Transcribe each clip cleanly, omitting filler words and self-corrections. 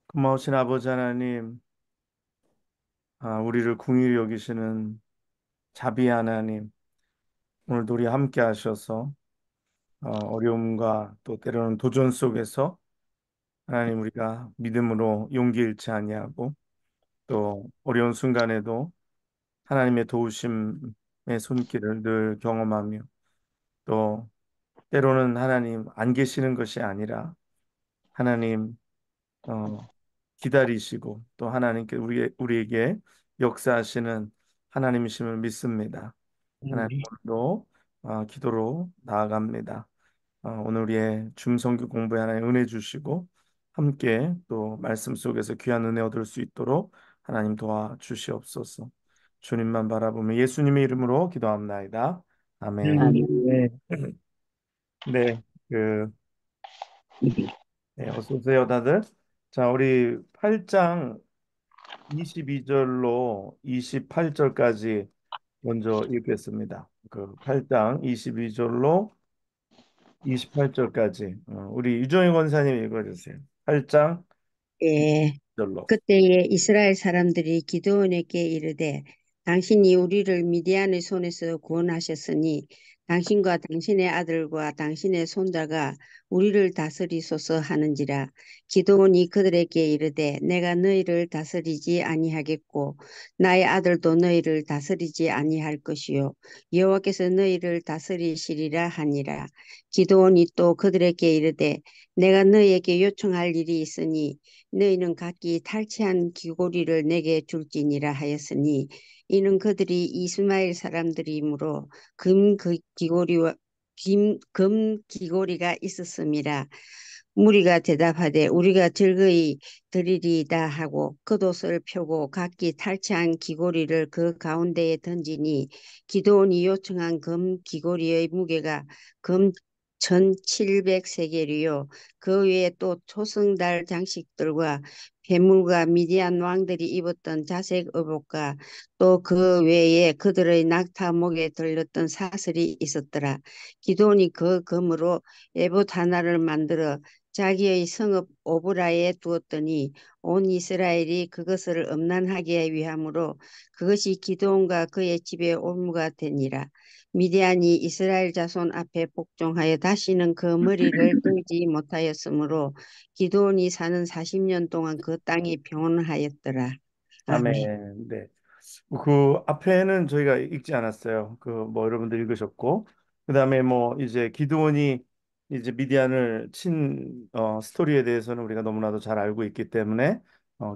고마우신 아버지 하나님, 우리를 긍휼히 여기시는 자비 하나님, 오늘도 우리 함께 하셔서 어려움과 또 때로는 도전 속에서 하나님 우리가 믿음으로 용기 잃지 아니하고 또 어려운 순간에도 하나님의 도우심의 손길을 늘 경험하며 또 때로는 하나님 안 계시는 것이 아니라 하나님 어, 기다리시고 또 하나님께 우리에게 역사하시는 하나님이심을 믿습니다. 하나님 아멘. 오늘도 기도로 나아갑니다. 오늘 우리의 중성교 공부에 하나님 은혜 주시고 함께 또 말씀 속에서 귀한 은혜 얻을 수 있도록 하나님 도와주시옵소서. 주님만 바라보며 예수님의 이름으로 기도합나이다. 아멘. 아멘. 네, 그, 네, 어서 오세요, 다들. 자, 우리 8장 22절로 28절까지 먼저 읽겠습니다. 그 8장 22절로 28절까지 우리 유정희 권사님 읽어주세요. 8장 예. 22절로. 그때에 이스라엘 사람들이 기드온에게 이르되 당신이 우리를 미디안의 손에서 구원하셨으니 당신과 당신의 아들과 당신의 손자가 우리를 다스리소서 하는지라. 기드온이 그들에게 이르되 내가 너희를 다스리지 아니하겠고 나의 아들도 너희를 다스리지 아니할 것이요 여호와께서 너희를 다스리시리라 하니라. 기드온이 또 그들에게 이르되 내가 너희에게 요청할 일이 있으니 너희는 각기 탈취한 귀고리를 내게 줄지니라 하였으니 이는 그들이 이스마엘 사람들이므로 귀고리와 금 귀고리가 있었음이라. 무리가 대답하되 우리가 즐거이 드리리이다 하고 겉옷을 펴고 각기 탈취한 귀고리를 그 가운데에 던지니 기드온이 요청한 금 귀고리의 무게가 금 1700세겔이요 그 외에 또 초승달 장식들과 괴물과 미디안 왕들이 입었던 자색 의복과 또 그 외에 그들의 낙타 목에 들렸던 사슬이 있었더라. 기드온이 그 금으로 에봇 하나를 만들어 자기의 성읍 오브라에 두었더니 온 이스라엘이 그것을 음란하게 위함으로 그것이 기드온과 그의 집에 올무가 되니라. 미디안이 이스라엘 자손 앞에 복종하여 다시는 그 머리를 들지 못하였으므로 기드온이 사는 40년 동안 그 땅이 평온하였더라. 아멘. 아멘. 네. 그 앞에는 저희가 읽지 않았어요. 그 뭐 여러분들 읽으셨고, 그다음에 뭐 이제 기드온이 이제 미디안을 친 스토리에 대해서는 우리가 너무나도 잘 알고 있기 때문에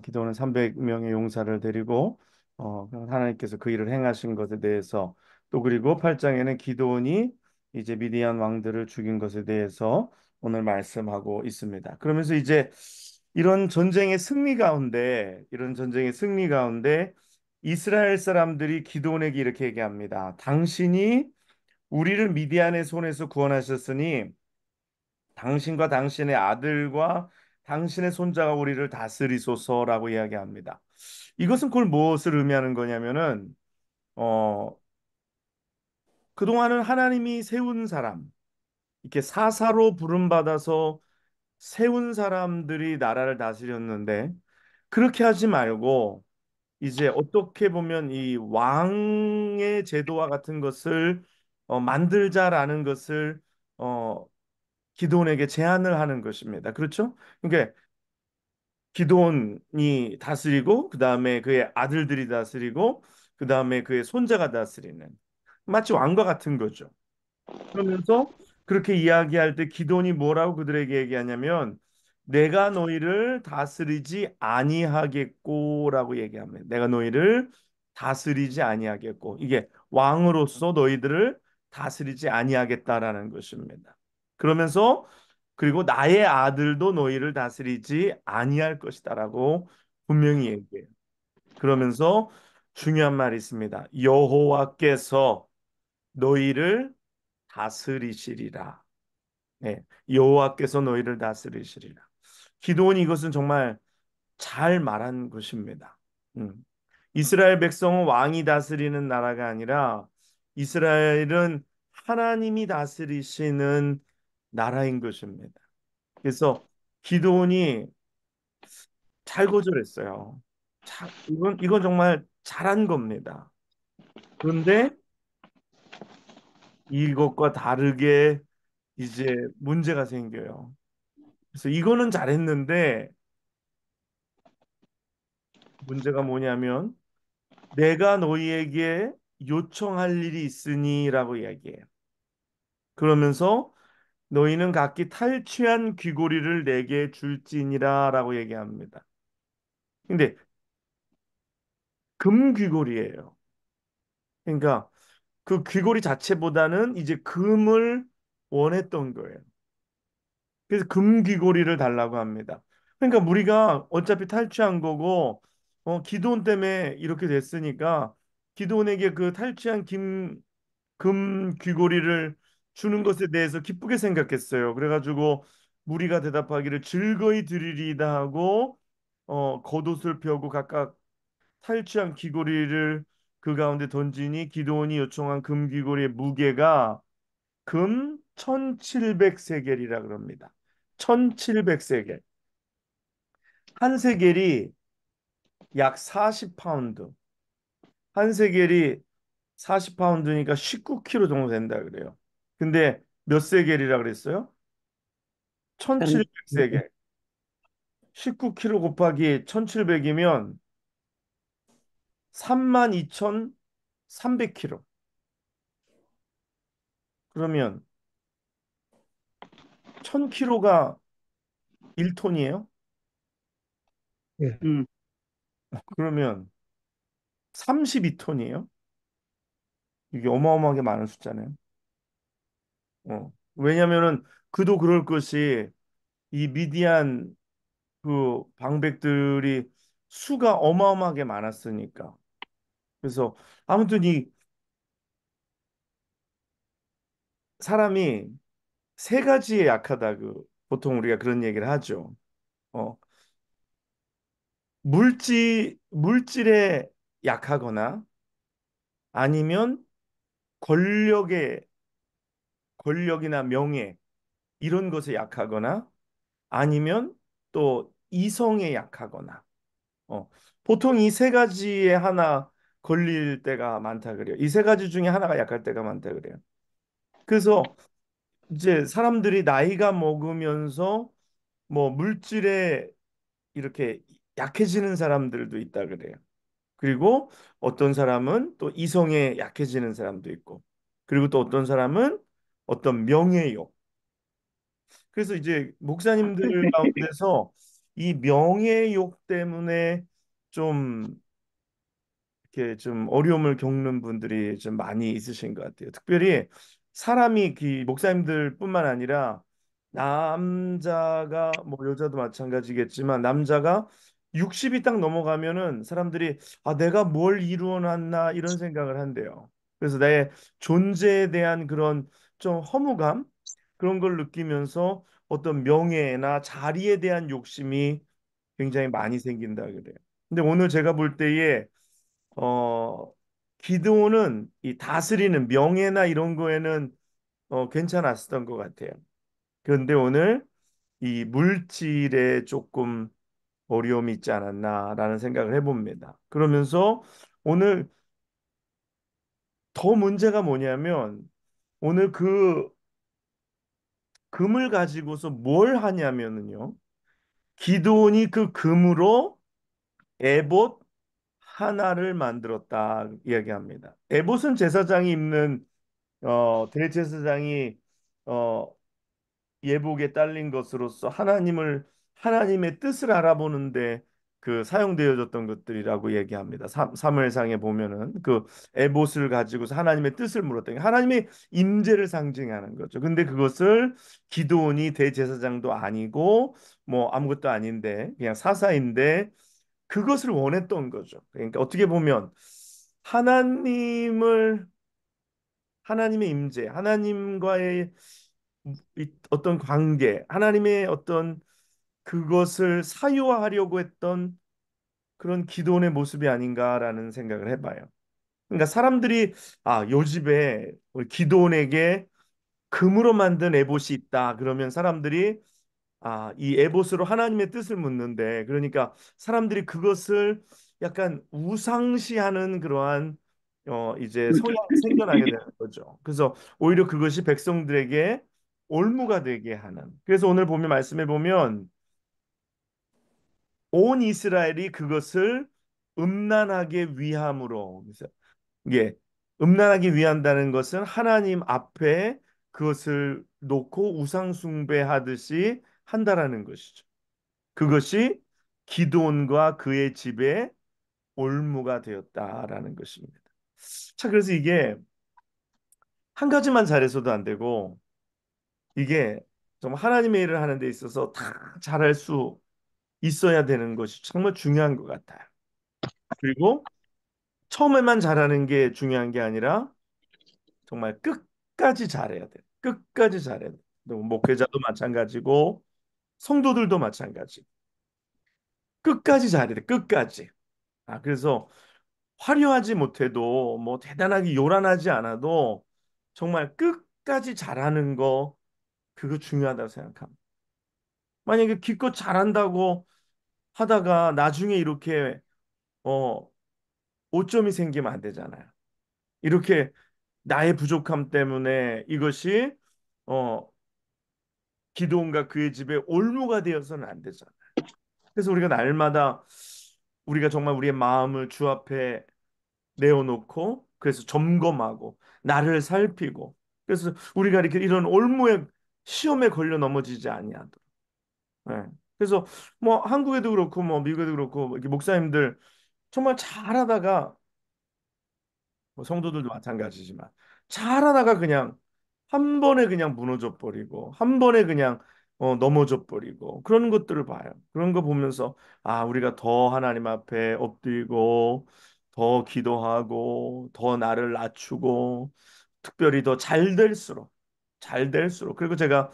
기드온은 300명의 용사를 데리고 하나님께서 그 일을 행하신 것에 대해서 또 그리고 8장에는 기드온이 이제 미디안 왕들을 죽인 것에 대해서 오늘 말씀하고 있습니다. 그러면서 이제 이런 전쟁의 승리 가운데 이스라엘 사람들이 기드온에게 이렇게 얘기합니다. 당신이 우리를 미디안의 손에서 구원하셨으니 당신과 당신의 아들과 당신의 손자가 우리를 다스리소서라고 이야기합니다. 이것은 그걸 무엇을 의미하는 거냐면은 어 그동안은 하나님이 세운 사람, 이렇게 사사로 부름받아서 세운 사람들이 나라를 다스렸는데 그렇게 하지 말고 이제 어떻게 보면 이 왕의 제도와 같은 것을 만들자라는 것을 어, 기드온에게 제안을 하는 것입니다. 그렇죠? 그러니까 기드온이 다스리고 그 다음에 그의 아들들이 다스리고 그 다음에 그의 손자가 다스리는 마치 왕과 같은 거죠. 그러면서 그렇게 이야기할 때 기도니 뭐라고 그들에게 얘기하냐면 내가 너희를 다스리지 아니하겠고라고 얘기합니다. 내가 너희를 다스리지 아니하겠고 이게 왕으로서 너희들을 다스리지 아니하겠다라는 것입니다. 그러면서 그리고 나의 아들도 너희를 다스리지 아니할 것이다라고 분명히 얘기해요. 그러면서 중요한 말이 있습니다. 여호와께서 너희를 다스리시리라. 네, 여호와께서 너희를 다스리시리라. 기도원이 이것은 정말 잘 말한 것입니다. 음. 이스라엘 백성은 왕이 다스리는 나라가 아니라 이스라엘은 하나님이 다스리시는 나라인 것입니다. 그래서 기도원이 잘 거절했어요. 자, 이건 정말 잘한 겁니다. 그런데 이것과 다르게 이제 문제가 생겨요. 그래서 이거는 잘했는데 문제가 뭐냐면 내가 너희에게 요청할 일이 있으니라고 이야기해요. 그러면서 너희는 각기 탈취한 귀고리를 내게 줄지니라라고 얘기합니다. 근데 금 귀고리예요. 그러니까 그 귀고리 자체보다는 이제 금을 원했던 거예요. 그래서 금 귀고리를 달라고 합니다. 그러니까 우리가 어차피 탈취한 거고 기드온 때문에 이렇게 됐으니까 기드온에게 그 탈취한 금 귀고리를 주는 것에 대해서 기쁘게 생각했어요. 그래가지고 무리가 대답하기를 즐거이 드리리다 하고 겉옷을 펴고 각각 탈취한 귀고리를 그 가운데 던지니 기드온이 요청한 금 귀고리의 무게가 금 1700세겔이라 그럽니다. 1700세겔. 한 세겔이 약 40파운드. 한 세겔이 40파운드니까 19kg 정도 된다 그래요. 근데 몇 세겔이라 그랬어요? 음, 1700세겔. 19kg 곱하기 1700이면 32,300kg. 그러면 1000kg가 1톤이에요? 예. 그러면 32톤이에요? 이게 어마어마하게 많은 숫자네요. 왜냐면은 그도 그럴 것이 이 미디안 그 방백들이 수가 어마어마하게 많았으니까. 그래서 아무튼 이 사람이 세 가지에 약하다 그 보통 우리가 그런 얘기를 하죠. 어, 물질에 약하거나 아니면 권력에 권력이나 명예 이런 것에 약하거나 아니면 또 이성에 약하거나 어, 보통 이 세 가지에 하나 걸릴 때가 많다 그래요. 이 세 가지 중에 하나가 약할 때가 많다 그래요. 그래서 이제 사람들이 나이가 먹으면서 뭐 물질에 이렇게 약해지는 사람들도 있다 그래요. 그리고 어떤 사람은 또 이성에 약해지는 사람도 있고, 그리고 또 어떤 사람은 어떤 명예욕. 그래서 이제 목사님들 가운데서 이 명예욕 때문에 좀 이렇게 좀 어려움을 겪는 분들이 좀 많이 있으신 것 같아요. 특별히 사람이 그 목사님들뿐만 아니라 남자가 뭐 여자도 마찬가지겠지만 남자가 60이 딱 넘어가면은 사람들이 아 내가 뭘 이루어 놨나 이런 생각을 한대요. 그래서 나의 존재에 대한 그런 좀 허무감 그런 걸 느끼면서 어떤 명예나 자리에 대한 욕심이 굉장히 많이 생긴다 그래요. 근데 오늘 제가 볼 때에 어, 기드온은 이 다스리는 명예나 이런 거에는 괜찮았었던 것 같아요. 그런데 오늘 이 물질에 조금 어려움이 있지 않았나라는 생각을 해봅니다. 그러면서 오늘 더 문제가 뭐냐면 오늘 그 금을 가지고서 뭘 하냐면은요. 기드온이 그 금으로 에봇 하나를 만들었다 이야기합니다. 에봇은 제사장이 입는 대제사장이 어, 예복에 딸린 것으로서 하나님의 뜻을 알아보는데 그 사용되어졌던 것들이라고 얘기합니다. 사무엘상에 보면은 그 에봇을 가지고서 하나님의 뜻을 물었던 게 하나님의 임재를 상징하는 거죠. 근데 그것을 기드온이 대제사장도 아니고 뭐 아무것도 아닌데 그냥 사사인데 그것을 원했던 거죠. 그러니까 어떻게 보면 하나님을 하나님의 임재, 하나님과의 어떤 관계, 하나님의 어떤 그것을 사유화하려고 했던 그런 기도원의 모습이 아닌가라는 생각을 해봐요. 그러니까 사람들이 요 집에 우리 기도원에게 금으로 만든 에봇이 있다. 그러면 사람들이 이 에봇으로 하나님의 뜻을 묻는데, 그러니까 사람들이 그것을 약간 우상시하는 그러한 이제 성향이 생겨나게 되는 거죠. 그래서 오히려 그것이 백성들에게 올무가 되게 하는. 그래서 오늘 보면 말씀해 보면 온 이스라엘이 그것을 음란하게 위함으로, 그래서 예, 음란하게 위한다는 것은 하나님 앞에 그것을 놓고 우상 숭배하듯이 한다라는 것이죠. 그것이 기드온과 그의 집에 올무가 되었다라는 것입니다. 자, 그래서 이게 한 가지만 잘해서도 안 되고, 이게 좀 하나님의 일을 하는 데 있어서 다 잘할 수 있어야 되는 것이 정말 중요한 것 같아요. 그리고 처음에만 잘하는 게 중요한 게 아니라 정말 끝까지 잘해야 돼. 끝까지 잘해야 돼. 목회자도 마찬가지고 성도들도 마찬가지. 끝까지 잘해야 돼. 끝까지. 그래서 화려하지 못해도 뭐 대단하게 요란하지 않아도 정말 끝까지 잘하는 거 그거 중요하다고 생각합니다. 만약에 기껏 잘한다고 하다가 나중에 이렇게 어 오점이 생기면 안 되잖아요. 이렇게 나의 부족함 때문에 이것이 어 기드온과 그의 집에 올무가 되어서는 안 되잖아요. 그래서 우리가 날마다 우리가 정말 우리의 마음을 주 앞에 내어놓고 그래서 점검하고 나를 살피고 그래서 우리가 이렇게 이런 올무에 시험에 걸려 넘어지지 아니하도록. 예. 그래서 뭐 한국에도 그렇고 뭐 미국에도 그렇고 이렇게 목사님들 정말 잘하다가 뭐 성도들도 마찬가지지만 잘하다가 그냥 한 번에 그냥 무너져 버리고 한 번에 그냥 넘어져 버리고 그런 것들을 봐요. 그런 거 보면서 우리가 더 하나님 앞에 엎드리고 더 기도하고 더 나를 낮추고 특별히 더 잘 될수록 그리고 제가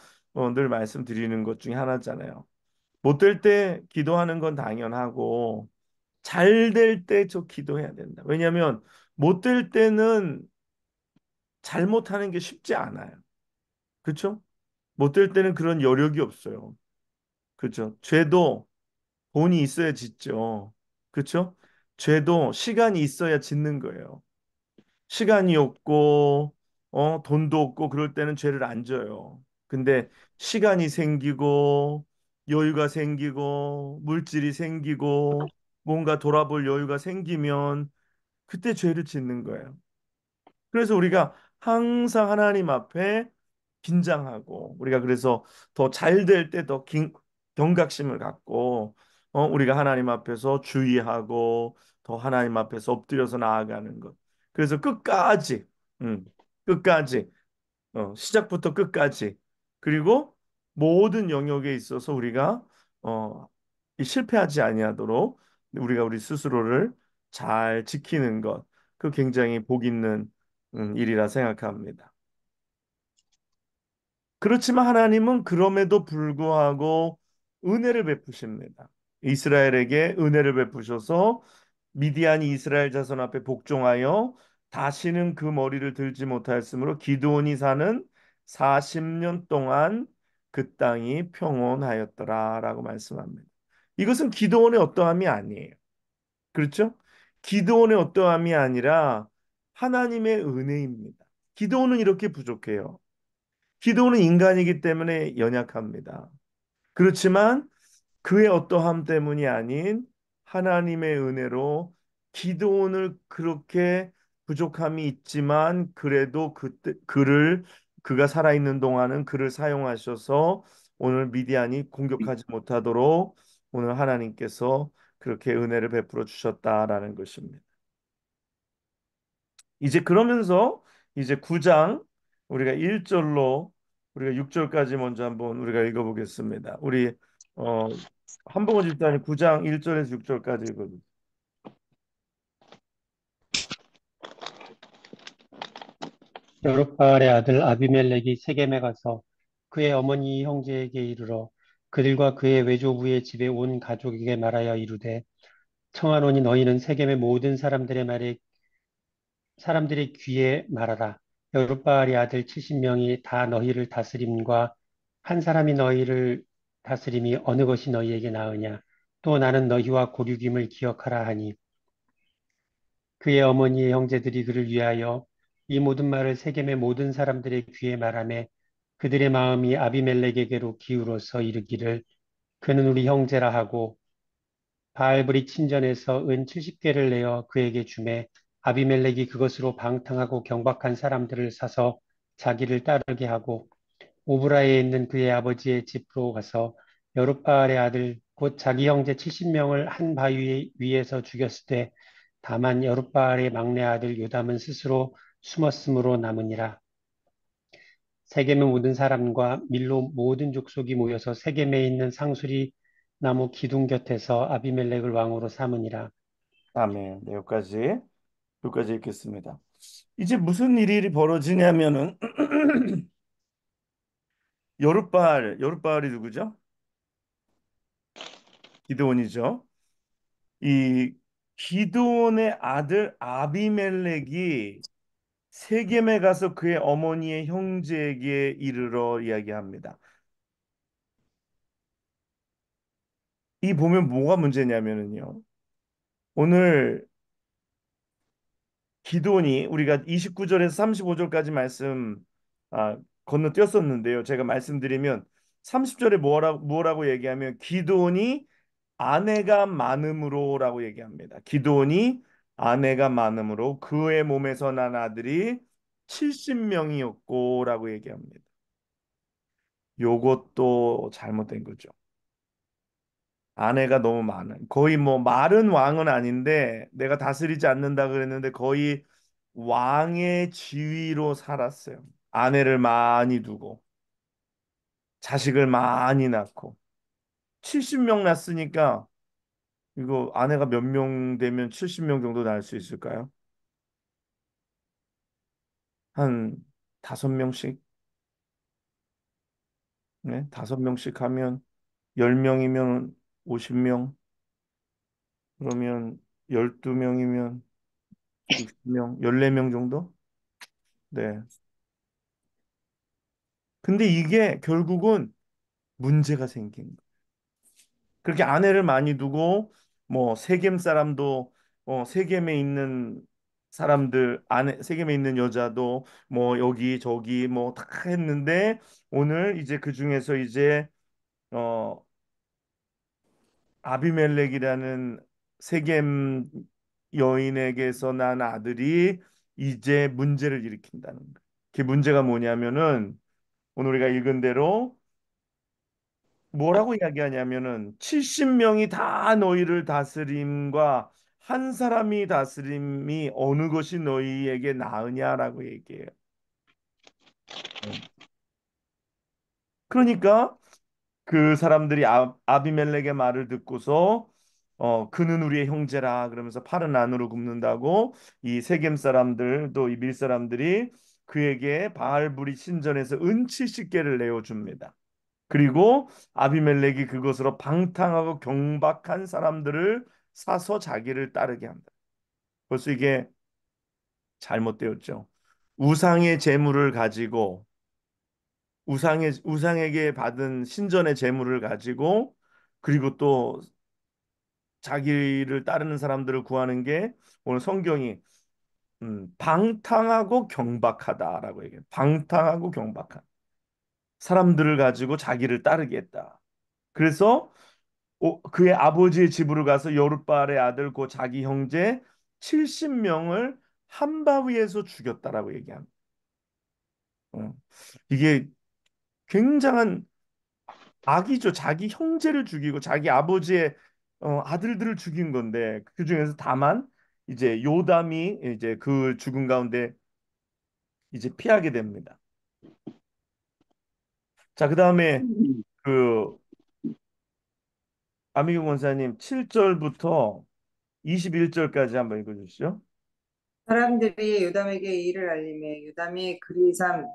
늘 말씀드리는 것 중에 하나잖아요. 못 될 때 기도하는 건 당연하고 잘 될 때 저 기도해야 된다. 왜냐하면 못 될 때는 잘못하는 게 쉽지 않아요. 그렇죠? 못 될 때는 그런 여력이 없어요. 그렇죠? 죄도 돈이 있어야 짓죠. 그렇죠? 죄도 시간이 있어야 짓는 거예요. 시간이 없고 돈도 없고 그럴 때는 죄를 안 져요. 근데 시간이 생기고 여유가 생기고 물질이 생기고 뭔가 돌아볼 여유가 생기면 그때 죄를 짓는 거예요. 그래서 우리가 항상 하나님 앞에 긴장하고 우리가 그래서 더 잘 될 때 더 경각심을 갖고 우리가 하나님 앞에서 주의하고 더 하나님 앞에서 엎드려서 나아가는 것. 그래서 끝까지 음, 끝까지 시작부터 끝까지 그리고 모든 영역에 있어서 우리가 어, 이 실패하지 아니하도록 우리가 우리 스스로를 잘 지키는 것. 그 굉장히 복 있는 일이라 생각합니다. 그렇지만 하나님은 그럼에도 불구하고 은혜를 베푸십니다. 이스라엘에게 은혜를 베푸셔서 미디안이 이스라엘 자손 앞에 복종하여 다시는 그 머리를 들지 못하였으므로 기드온이 사는 40년 동안 그 땅이 평온하였더라라고 말씀합니다. 이것은 기드온의 어떠함이 아니에요. 그렇죠? 기드온의 어떠함이 아니라 하나님의 은혜입니다. 기드온은 이렇게 부족해요. 기도는 인간이기 때문에 연약합니다. 그렇지만 그의 어떠함 때문이 아닌 하나님의 은혜로 기도원을 그렇게 부족함이 있지만 그래도 그가 살아있는 동안은 그를 사용하셔서 오늘 미디안이 공격하지 못하도록 오늘 하나님께서 그렇게 은혜를 베풀어 주셨다라는 것입니다. 이제 그러면서 이제 9장 우리가 1절로 우리가 6절까지 먼저 한번 우리가 읽어보겠습니다. 우리 어 한복원 집사님 9장 1절에서 6절까지 읽어주세요. 여룹바알의 아들 아비멜렉이 세겜에 가서 그의 어머니 형제에게 이르러 그들과 그의 외조부의 집에 온 가족에게 말하여 이르되 청하노니 너희는 세겜의 모든 사람들의 귀에 말하라. 여룹바알의 아들 70명이 다 너희를 다스림과 한 사람이 너희를 다스림이 어느 것이 너희에게 나으냐? 또 나는 너희와 고륙임을 기억하라 하니 그의 어머니의 형제들이 그를 위하여 이 모든 말을 세겜의 모든 사람들의 귀에 말하매 그들의 마음이 아비멜렉에게로 기울어서 이르기를 그는 우리 형제라 하고 바알브리 친전에서 은 70개를 내어 그에게 주매 아비멜렉이 그것으로 방탕하고 경박한 사람들을 사서 자기를 따르게 하고 오브라에 있는 그의 아버지의 집으로 가서 여룻바알의 아들 곧 자기 형제 70명을 한 바위 위에서 죽였을 때 다만 여룻바알의 막내 아들 요담은 스스로 숨었으므로 남으니라. 세겜의 모든 사람과 밀로 모든 족속이 모여서 세겜에 있는 상수리 나무 기둥 곁에서 아비멜렉을 왕으로 삼으니라. 아멘. 네, 여기까지 읽겠습니다. 이제 무슨 일이 벌어지냐면은 여룻바알이 누구죠? 기드온이죠. 이 기드온의 아들 아비멜렉이 세겜에 가서 그의 어머니의 형제에게 이르러 이야기합니다. 이 보면 뭐가 문제냐면은요. 오늘 기도니 우리가 29절에서 35절까지 말씀 건너뛰었었는데요. 제가 말씀드리면 30절에 뭐라고 얘기하면 기도니 아내가 많음으로라고 얘기합니다. 기도니 아내가 많음으로 그의 몸에서 난 아들이 70명이었고라고 얘기합니다. 요것도 잘못된 거죠. 아내가 너무 많은 거의 뭐 말은 왕은 아닌데 내가 다스리지 않는다 그랬는데 거의 왕의 지위로 살았어요. 아내를 많이 두고 자식을 많이 낳고 70명 낳았으니까 이거 아내가 몇 명 되면 70명 정도 낳을 수 있을까요? 한 5명씩? 네, 5명씩 하면 10명이면 50명, 그러면 12명이면 60명, 14명 정도? 네. 근데 이게 결국은 문제가 생긴 거예요. 그렇게 아내를 많이 두고 뭐 세겜 사람도 세겜에 있는 사람들 아내 세겜에 있는 여자도 뭐 여기 저기 뭐 다 했는데 오늘 이제 그 중에서 이제 어 아비멜렉이라는 세겜 여인에게서 난 아들이 이제 문제를 일으킨다는 거예요. 그 문제가 뭐냐면은 오늘 우리가 읽은 대로 뭐라고 이야기하냐면은 70명이 다 너희를 다스림과 한 사람이 다스림이 어느 것이 너희에게 나으냐라고 얘기해요. 음. 그러니까 그 사람들이 아비멜렉의 말을 듣고서 그는 우리의 형제라 그러면서 팔은 안으로 굽는다고 이 세겜 사람들 또 이 밀 사람들이 그에게 바알불이 신전에서 은 70개를 내어 줍니다. 그리고 아비멜렉이 그것으로 방탕하고 경박한 사람들을 사서 자기를 따르게 한다. 벌써 이게 잘못되었죠. 우상의 재물을 가지고 우상에게 받은 신전의 재물을 가지고 그리고 또 자기를 따르는 사람들을 구하는 게 오늘 성경이 방탕하고 경박하다라고 얘기해요. 방탕하고 경박한 사람들을 가지고 자기를 따르게 했다. 그래서 그의 아버지의 집으로 가서 여룻바알의 아들 고 자기 형제 70명을 한 바위에서 죽였다라고 얘기합니다. 어. 이게 굉장한 악이죠. 자기 형제를 죽이고 자기 아버지의 아들들을 죽인 건데 그 중에서 다만 이제 요담이 이제 그 죽음 가운데 이제 피하게 됩니다. 자, 그다음에 그 아미경 권사님 7절부터 21절까지 한번 읽어 주시죠. 사람들이 요담에게 이 일을 알림해 요담이 그리삼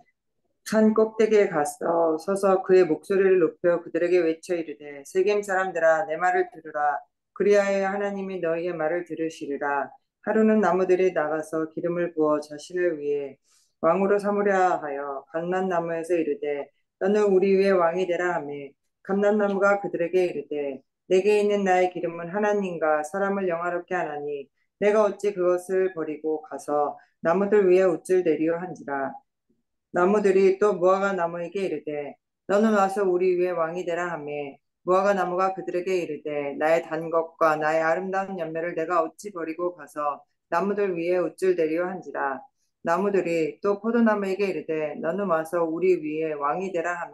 산 꼭대기에 가서 서서 그의 목소리를 높여 그들에게 외쳐 이르되 세겜 사람들아 내 말을 들으라 그리하여 하나님이 너희의 말을 들으시리라 하루는 나무들이 나가서 기름을 부어 자신을 위해 왕으로 삼으려 하여 갈만 나무에서 이르되 너는 우리 위에 왕이 되라 하며 감람나무가 그들에게 이르되 내게 있는 나의 기름은 하나님과 사람을 영화롭게 하나니 내가 어찌 그것을 버리고 가서 나무들 위에 옷을 내리려 한지라. 나무들이 또 무화과 나무에게 이르되 너는 와서 우리 위에 왕이 되라 하며 무화과 나무가 그들에게 이르되 나의 단 것과 나의 아름다운 열매를 내가 어찌 버리고 가서 나무들 위에 옷을 내리려 한지라. 나무들이 또 포도나무에게 이르되 너는 와서 우리 위에 왕이 되라 하며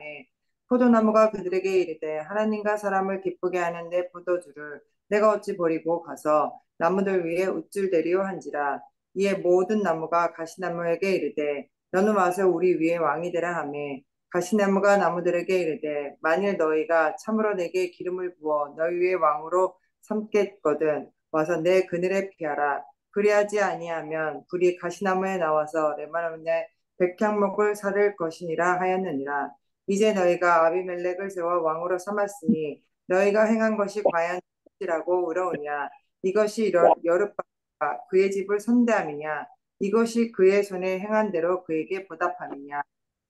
포도나무가 그들에게 이르되 하나님과 사람을 기쁘게 하는 내 포도주를 내가 어찌 버리고 가서 나무들 위에 옷을 내리려 한지라. 이에 모든 나무가 가시나무에게 이르되 너는 와서 우리 위에 왕이 되라 하며 가시나무가 나무들에게 이르되 만일 너희가 참으로 내게 기름을 부어 너희 위에 왕으로 삼겠거든 와서 내 그늘에 피하라. 그리하지 아니하면 불이 가시나무에 나와서 레바논의 백향목을 사를 것이니라 하였느니라. 이제 너희가 아비멜렉을 세워 왕으로 삼았으니 너희가 행한 것이 과연 이라고 의로우냐. 이것이 여룻바가 그의 집을 선대함이냐. 이것이 그의 손에 행한 대로 그에게 보답함이냐.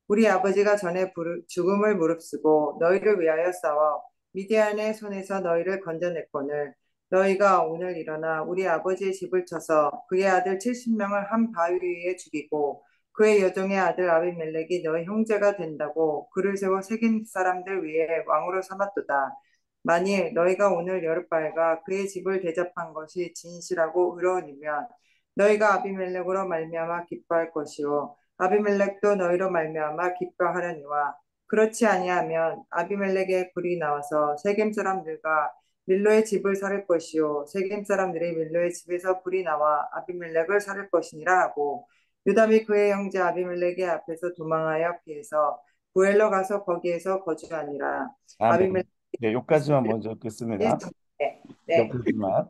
우리 아버지가 전에 죽음을 무릅쓰고 너희를 위하여 싸워 미디안의 손에서 너희를 건져냈거늘 너희가 오늘 일어나 우리 아버지의 집을 쳐서 그의 아들 70명을 한 바위 위에 죽이고 그의 여종의 아들 아비멜렉이 너희 형제가 된다고 그를 세워 세겜 사람들 위에 왕으로 삼았도다. 만일 너희가 오늘 여룻바알과 그의 집을 대접한 것이 진실하고 의로우면 너희가 아비멜렉으로 말미암아 기뻐할 것이요 아비멜렉도 너희로 말미암아 기뻐하려니와 그렇지 아니하면 아비멜렉의 불이 나와서 세겜 사람들과 밀로의 집을 살을 것이요 세겜 사람들이 밀로의 집에서 불이 나와 아비멜렉을 살을 것이니라 하고 유다미 그의 형제 아비멜렉의 앞에서 도망하여 피해서 부엘로 가서 거기에서 거주하니라. 아멘. 아비멜렉 네, 여기까지만 먼저 듣겠습니다. 네, 네. 여기까지만.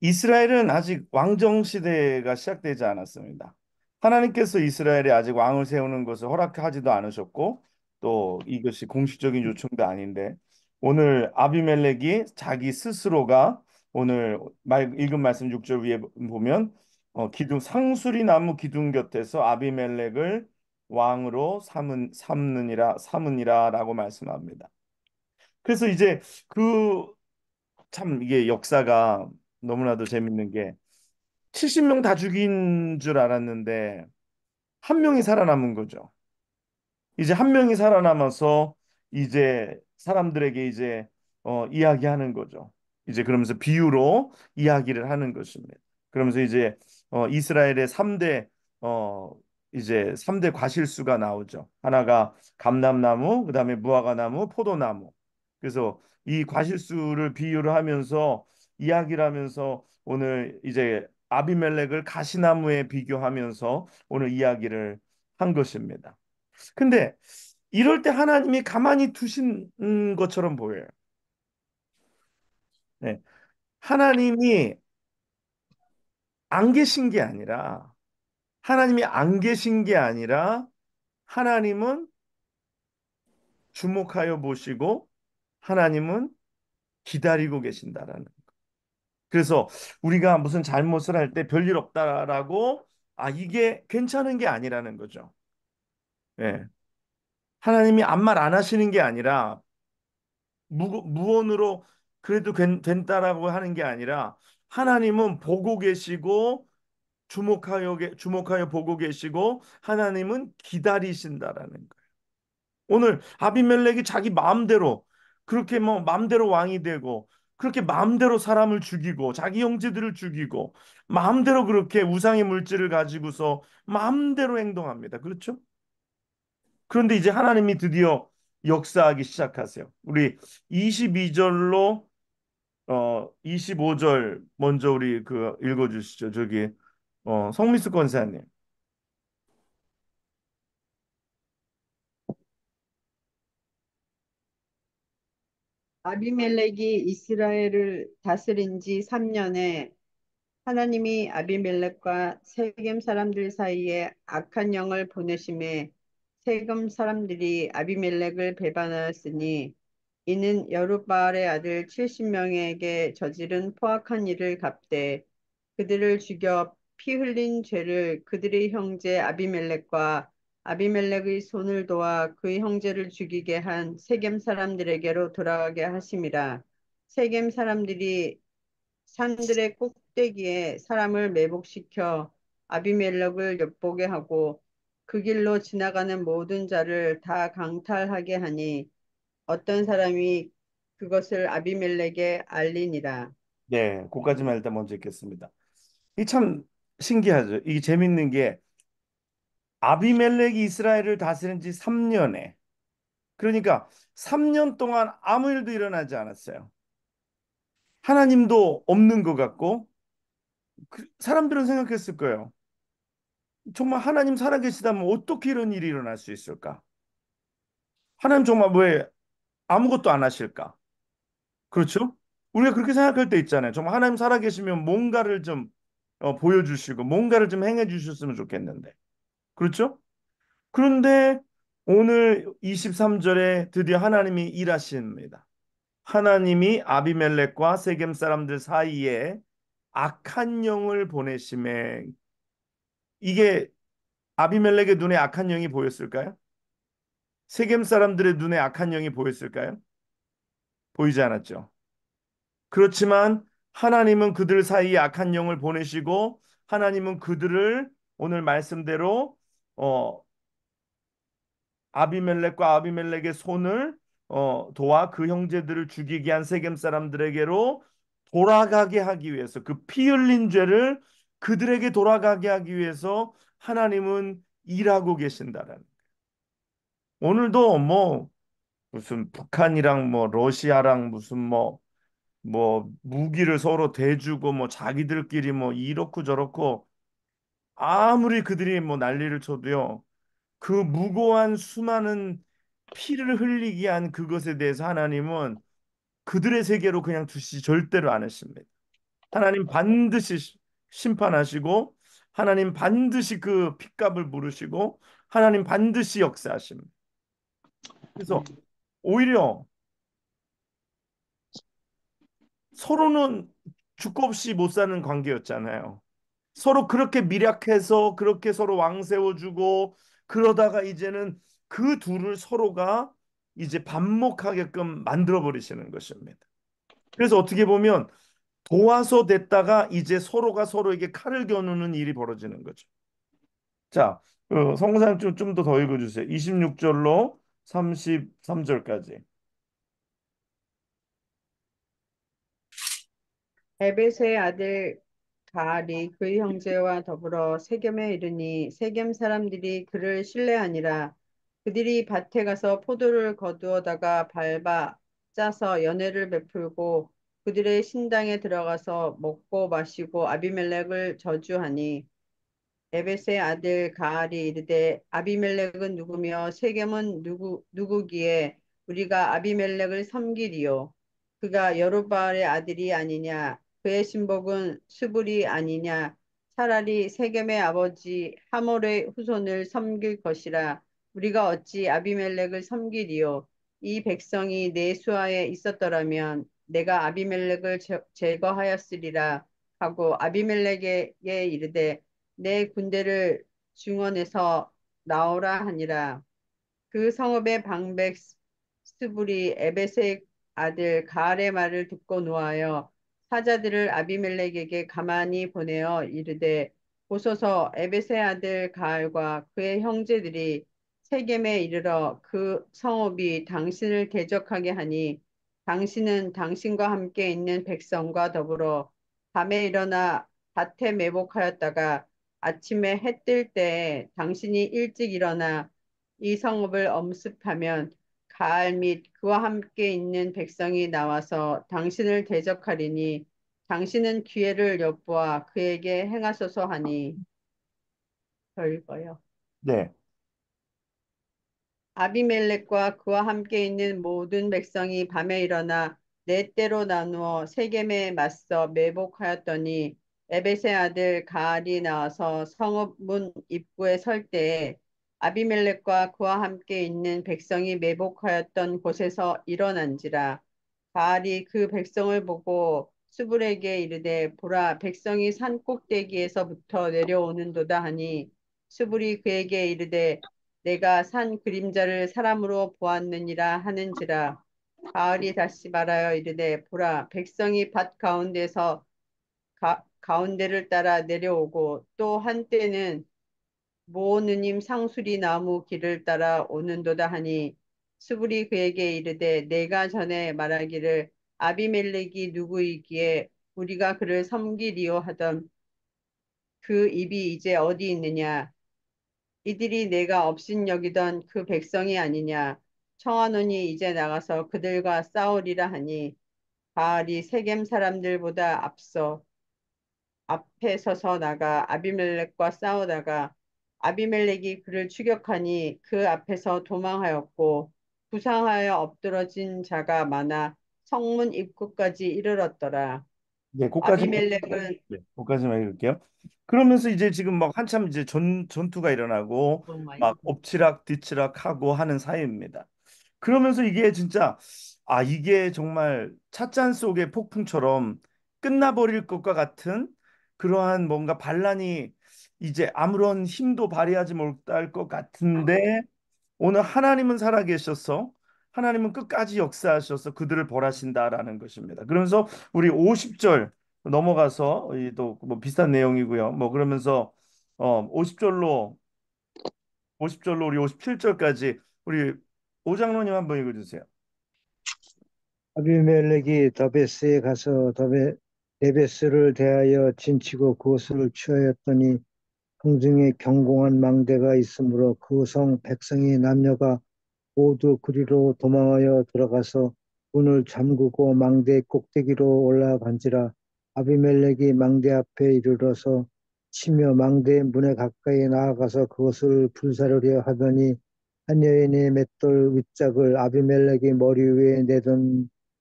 이스라엘은 아직 왕정 시대가 시작되지 않았습니다. 하나님께서 이스라엘에 아직 왕을 세우는 것을 허락하지도 않으셨고 또 이것이 공식적인 요청도 아닌데 오늘 아비멜렉이 자기 스스로가 오늘 읽은 말씀 6절 위에 보면 기둥 상수리 나무 기둥 곁에서 아비멜렉을 왕으로 삼으니라라고 말씀합니다. 그래서 이제 그 참 이게 역사가 너무나도 재밌는 게 70명 다 죽인 줄 알았는데 한 명이 살아남은 거죠. 이제 한 명이 살아남아서 이제 사람들에게 이제 이야기하는 거죠. 이제 그러면서 비유로 이야기를 하는 것입니다. 그러면서 이제 이스라엘의 3대 어 이제 3대 과실수가 나오죠. 하나가 감람나무, 그다음에 무화과나무, 포도나무. 그래서 이 과실수를 비유를 하면서 이야기를 하면서 오늘 이제 아비멜렉을 가시나무에 비교하면서 오늘 이야기를 한 것입니다. 근데 이럴 때 하나님이 가만히 두신 것처럼 보여요. 네. 하나님이 안 계신 게 아니라 하나님이 안 계신 게 아니라 하나님은 주목하여 보시고 하나님은 기다리고 계신다라는. 그래서 우리가 무슨 잘못을 할 때 별일 없다라고 이게 괜찮은 게 아니라는 거죠. 예. 하나님이 아무 말 안 하시는 게 아니라 무언으로 그래도 된다라고 하는 게 아니라 하나님은 보고 계시고 주목하여 보고 계시고 하나님은 기다리신다라는 거예요. 오늘 아비멜렉이 자기 마음대로 그렇게 뭐 마음대로 왕이 되고 그렇게 마음대로 사람을 죽이고 자기 형제들을 죽이고 마음대로 그렇게 우상의 물질을 가지고서 마음대로 행동합니다. 그렇죠? 그런데 이제 하나님이 드디어 역사하기 시작하세요. 우리 22절로 25절 먼저 우리 그 읽어 주시죠. 저기 성미스 권사님. 아비멜렉이 이스라엘을 다스린 지 3년에 하나님이 아비멜렉과 세겜 사람들 사이에 악한 영을 보내심에 세겜 사람들이 아비멜렉을 배반하였으니 이는 여룻바알의 아들 70명에게 저지른 포악한 일을 갚되 그들을 죽여 피 흘린 죄를 그들의 형제 아비멜렉과 아비멜렉의 손을 도와 그 형제를 죽이게 한 세겜 사람들에게로 돌아가게 하심이라. 세겜 사람들이 산들의 꼭대기에 사람을 매복시켜 아비멜렉을 엿보게 하고 그 길로 지나가는 모든 자를 다 강탈하게 하니 어떤 사람이 그것을 아비멜렉에 알리니라. 네, 그까지만 일단 먼저 읽겠습니다. 이 참 신기하죠. 이게 재밌는 게 아비멜렉이 이스라엘을 다스린 지 3년에 그러니까 3년 동안 아무 일도 일어나지 않았어요. 하나님도 없는 것 같고 사람들은 생각했을 거예요. 정말 하나님 살아계시다면 어떻게 이런 일이 일어날 수 있을까? 하나님 정말 왜 아무것도 안 하실까? 그렇죠? 우리가 그렇게 생각할 때 있잖아요. 정말 하나님 살아계시면 뭔가를 좀 보여주시고 뭔가를 좀 행해 주셨으면 좋겠는데. 그렇죠? 그런데 오늘 23절에 드디어 하나님이 일하십니다. 하나님이 아비멜렉과 세겜 사람들 사이에 악한 영을 보내심에 이게 아비멜렉의 눈에 악한 영이 보였을까요? 세겜 사람들의 눈에 악한 영이 보였을까요? 보이지 않았죠. 그렇지만 하나님은 그들 사이에 악한 영을 보내시고 하나님은 그들을 오늘 말씀대로 어, 아비멜렉과 아비멜렉의 손을 도와 그 형제들을 죽이게 한 세겜 사람들에게로 돌아가게 하기 위해서 그 피 흘린 죄를 그들에게 돌아가게 하기 위해서 하나님은 일하고 계신다라는. 오늘도 뭐 무슨 북한이랑 뭐 러시아랑 무슨 뭐 무기를 서로 대주고 뭐 자기들끼리 뭐 이렇고 저렇고 아무리 그들이 뭐 난리를 쳐도요. 그 무고한 수많은 피를 흘리게 한 그것에 대해서 하나님은 그들의 세계로 그냥 두시지 절대로 안 하십니다. 하나님 반드시 심판하시고 하나님 반드시 그 핏값을 물으시고 하나님 반드시 역사하십니다. 그래서 오히려 서로는 죽고 없이 못 사는 관계였잖아요. 서로 그렇게 밀약해서 그렇게 서로 왕세워주고 그러다가 이제는 그 둘을 서로가 이제 반목하게끔 만들어 버리시는 것입니다. 그래서 어떻게 보면 도와서 됐다가 이제 서로가 서로에게 칼을 겨누는 일이 벌어지는 거죠. 자, 성경 좀더 더 읽어주세요. 26절로 33절까지. 에벳의 아들 가알이 그 형제와 더불어 세겜에 이르니 세겜 사람들이 그를 신뢰하니라. 그들이 밭에 가서 포도를 거두어다가 밟아 짜서 연회를 베풀고 그들의 신당에 들어가서 먹고 마시고 아비멜렉을 저주하니 에벳의 아들 가알이 이르되 아비멜렉은 누구며 세겜은 누구기에 우리가 아비멜렉을 섬기리요. 그가 여루바알의 아들이 아니냐. 그의 신복은 수불이 아니냐. 차라리 세겜의 아버지 하몰의 후손을 섬길 것이라. 우리가 어찌 아비멜렉을 섬기리요. 이 백성이 내 수하에 있었더라면 내가 아비멜렉을 제거하였으리라 하고 아비멜렉에게 이르되 내 군대를 중원에서 나오라 하니라. 그 성읍의 방백 스불이 에벳의 아들 가알의 말을 듣고 노하여 사자들을 아비멜렉에게 가만히 보내어 이르되 보소서 에벳의 아들 가알과 그의 형제들이 세겜에 이르러 그 성읍이 당신을 대적하게 하니 당신은 당신과 함께 있는 백성과 더불어 밤에 일어나 밭에 매복하였다가 아침에 해뜰 때에 당신이 일찍 일어나 이 성읍을 엄습하면 가알 및 그와 함께 있는 백성이 나와서 당신을 대적하리니 당신은 기회를 엿보아 그에게 행하소서 하니 더 읽어요. 네, 아비멜렉과 그와 함께 있는 모든 백성이 밤에 일어나 네 때로 나누어 세겜에 맞서 매복하였더니 에벳의 아들 가알이 나와서 성읍 문 입구에 설 때에 아비멜렉과 그와 함께 있는 백성이 매복하였던 곳에서 일어난지라. 가알이 그 백성을 보고 수불에게 이르되 보라 백성이 산 꼭대기에서부터 내려오는도다 하니 수불이 그에게 이르되 내가 산 그림자를 사람으로 보았느니라 하는지라. 가을이 다시 말하여 이르되 보라 백성이 밭 가운데서 가운데를 따라 내려오고 또 한때는 모느님 상수리 나무 길을 따라 오는도다 하니 수불이 그에게 이르되 내가 전에 말하기를 아비멜렉이 누구이기에 우리가 그를 섬기리요 하던 그 입이 이제 어디 있느냐. 이들이 내가 업신여기던 그 백성이 아니냐. 청하노니 이제 나가서 그들과 싸우리라 하니 바알이 세겜 사람들보다 앞서 앞에 서서 나가 아비멜렉과 싸우다가 아비멜렉이 그를 추격하니 그 앞에서 도망하였고 부상하여 엎드러진 자가 많아 성문 입구까지 이르렀더라. 네, 거기까지만, 아비멜렉은 네, 거기까지만 읽을게요. 그러면서 이제 지금 막 한참 이제 전투가 일어나고 막 엎치락 뒤치락 하고 하는 사이입니다. 그러면서 이게 진짜 이게 정말 찻잔 속의 폭풍처럼 끝나버릴 것과 같은 그러한 뭔가 반란이 이제 아무런 힘도 발휘하지 못할 것 같은데 오늘 하나님은 살아계셔서 하나님은 끝까지 역사하셔서 그들을 벌하신다라는 것입니다. 그러면서 우리 50절 넘어가서 또뭐 비슷한 내용이고요. 뭐 그러면서 50절로 우리 57절까지 우리 오장로님 한번 읽어주세요. 아비멜렉이 더베스에 가서 데베스를 대하여 진치고 그것을 취하였더니 성중에 경공한 망대가 있으므로 그 성 백성이 남녀가 모두 그리로 도망하여 들어가서 문을 잠그고 망대 꼭대기로 올라간지라. 아비멜렉이 망대 앞에 이르러서 치며 망대 문에 가까이 나아가서 그것을 불사르려 하더니 한 여인의 맷돌 윗짝을 아비멜렉의 머리 위에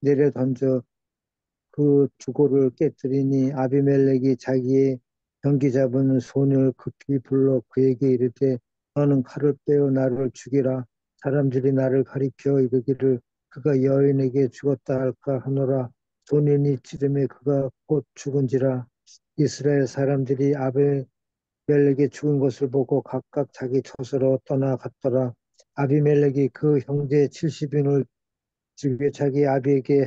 내려 던져 그 주고를 깨뜨리니 아비멜렉이 자기의 경기 잡은 소년을 급히 불러 그에게 이르되 너는 칼을 빼어 나를 죽이라. 사람들이 나를 가리켜 이르기를 그가 여인에게 죽었다 할까 하노라. 소년이 찌름에 그가 곧 죽은지라. 이스라엘 사람들이 아비멜렉이 죽은 것을 보고 각각 자기 처소로 떠나갔더라. 아비멜렉이 그 형제 70인을 죽여 자기 아비에게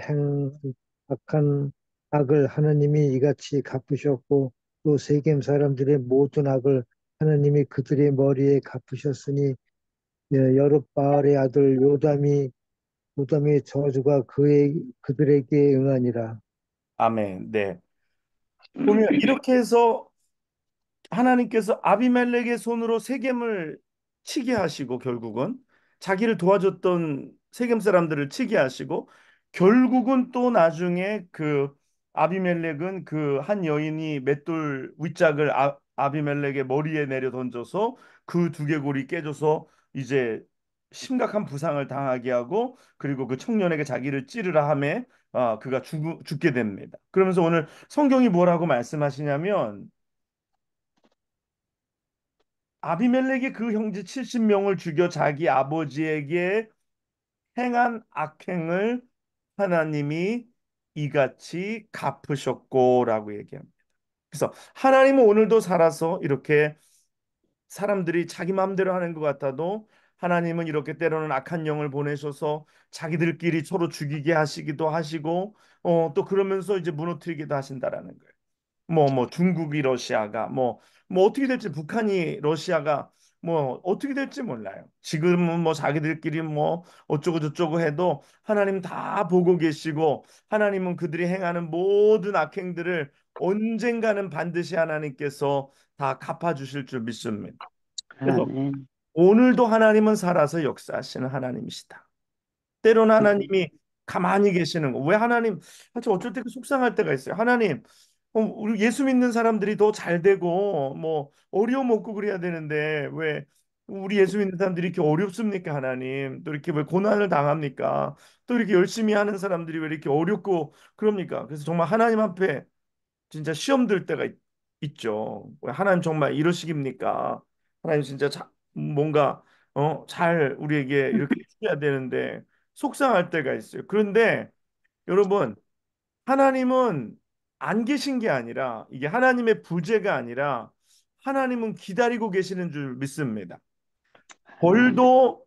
악한 악을 하나님이 이같이 갚으셨고 또 세겜 사람들의 모든 악을 하나님이 그들의 머리에 갚으셨으니 여룹바알의 아들 요담의 저주가 그들에게 응하니라. 아멘. 네. 보면 이렇게 해서 하나님께서 아비멜렉의 손으로 세겜을 치게 하시고 결국은 자기를 도와줬던 세겜 사람들을 치게 하시고 결국은 또 나중에 그 아비멜렉은 그 한 여인이 맷돌 윗짝을 아비멜렉의 머리에 내려 던져서 그 두개골이 깨져서 이제 심각한 부상을 당하게 하고 그리고 그 청년에게 자기를 찌르라 하매 그가 죽게 됩니다. 그러면서 오늘 성경이 뭐라고 말씀하시냐면 아비멜렉이 그 형제 70명을 죽여 자기 아버지에게 행한 악행을 하나님이 이같이 갚으셨고라고 얘기합니다. 그래서 하나님은 오늘도 살아서 이렇게 사람들이 자기 마음대로 하는 것 같아도 하나님은 이렇게 때로는 악한 영을 보내셔서 자기들끼리 서로 죽이게 하시기도 하시고 또 그러면서 이제 무너뜨리기도 하신다라는 거예요. 뭐 중국이 러시아가 뭐 어떻게 될지 북한이 러시아가 뭐 어떻게 될지 몰라요. 지금은 뭐 자기들끼리 뭐 어쩌고 저쩌고 해도 하나님 다 보고 계시고 하나님은 그들이 행하는 모든 악행들을 언젠가는 반드시 하나님께서 다 갚아주실 줄 믿습니다. 그래서 아멘. 오늘도 하나님은 살아서 역사하시는 하나님이시다. 때로는 하나님이 가만히 계시는 거. 왜 하나님, 사실 어쩔 때 속상할 때가 있어요. 하나님, 우리 예수 믿는 사람들이 더 잘 되고, 뭐, 어려움 없고 그래야 되는데, 왜 우리 예수 믿는 사람들이 이렇게 어렵습니까, 하나님? 또 이렇게 왜 고난을 당합니까? 또 이렇게 열심히 하는 사람들이 왜 이렇게 어렵고 그럽니까? 그래서 정말 하나님 앞에 진짜 시험 들 때가 있죠. 왜 하나님 정말 이러시깁니까? 하나님 진짜 뭔가 잘 우리에게 이렇게 해줘야 되는데 속상할 때가 있어요. 그런데 여러분 하나님은 안 계신 게 아니라 이게 하나님의 부재가 아니라 하나님은 기다리고 계시는 줄 믿습니다. 벌도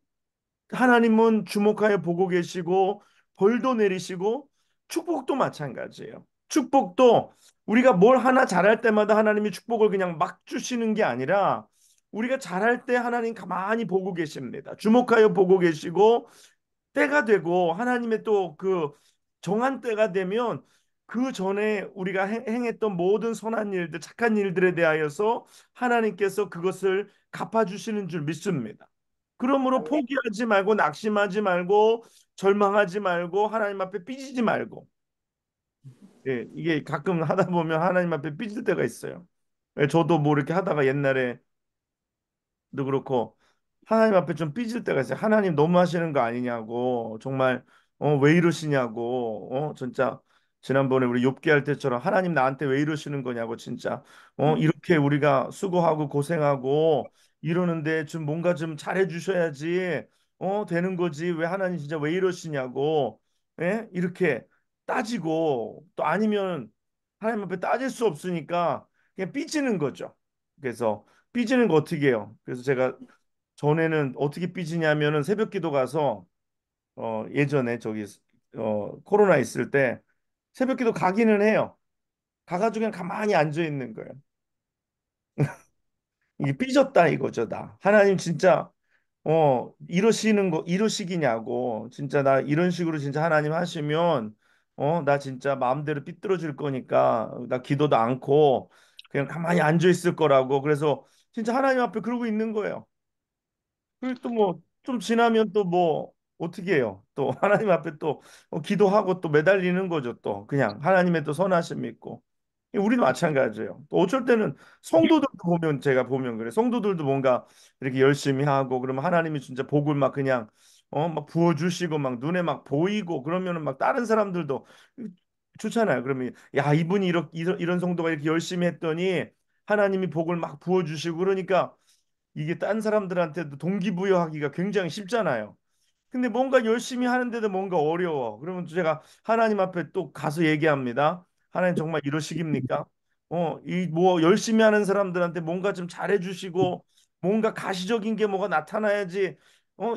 하나님은 주목하여 보고 계시고 벌도 내리시고 축복도 마찬가지예요. 축복도 우리가 뭘 하나 잘할 때마다 하나님이 축복을 그냥 막 주시는 게 아니라 우리가 잘할 때 하나님 가만히 보고 계십니다. 주목하여 보고 계시고 때가 되고 하나님의 또 그 정한 때가 되면 그 전에 우리가 행했던 모든 선한 일들, 착한 일들에 대하여서 하나님께서 그것을 갚아주시는 줄 믿습니다. 그러므로 아멘. 포기하지 말고 낙심하지 말고 절망하지 말고 하나님 앞에 삐지지 말고 예, 이게 가끔 하다 보면 하나님 앞에 삐질 때가 있어요. 예, 저도 뭐 이렇게 하다가 옛날에 도 그렇고 하나님 앞에 좀 삐질 때가 있어요. 하나님 너무 하시는 거 아니냐고 정말 왜 이러시냐고 진짜 지난번에 우리 욥기 할 때처럼 하나님 나한테 왜 이러시는 거냐고 진짜 이렇게 우리가 수고하고 고생하고 이러는데 좀 뭔가 좀 잘해 주셔야지 되는 거지 왜 하나님 진짜 왜 이러시냐고 예? 이렇게 따지고 또 아니면 하나님 앞에 따질 수 없으니까 그냥 삐지는 거죠. 그래서 삐지는 거 어떻게 해요? 그래서 제가 전에는 어떻게 삐지냐면은 새벽 기도 가서 예전에 저기 코로나 있을 때 새벽 기도 가기는 해요. 가가지고 그냥 가만히 앉아 있는 거예요. 이게 삐졌다 이거죠, 나. 하나님 진짜 이러시는 거 이러시기냐고. 진짜 나 이런 식으로 진짜 하나님 하시면 나 진짜 마음대로 삐뚤어질 거니까 나 기도도 않고 그냥 가만히 앉아 있을 거라고. 그래서 진짜 하나님 앞에 그러고 있는 거예요. 그리고 또 뭐 좀 지나면 또 뭐 어떻게 해요? 또 하나님 앞에 또 기도하고 또 매달리는 거죠. 또 그냥 하나님의 또 선하심 믿고. 우리도 마찬가지예요. 또 어쩔 때는 성도들도 보면 제가 보면 그래. 성도들도 뭔가 이렇게 열심히 하고 그러면 하나님이 진짜 복을 막 그냥 막 부어주시고 막 눈에 막 보이고 그러면은 막 다른 사람들도 좋잖아요. 그러면 야 이분이 이런 성도가 이렇게 열심히 했더니 하나님이 복을 막 부어주시고 그러니까 이게 딴 사람들한테도 동기부여하기가 굉장히 쉽잖아요. 근데 뭔가 열심히 하는데도 뭔가 어려워. 그러면 제가 하나님 앞에 또 가서 얘기합니다. 하나님 정말 이러시깁니까? 이 뭐 열심히 하는 사람들한테 뭔가 좀 잘해주시고 뭔가 가시적인 게 뭐가 나타나야지.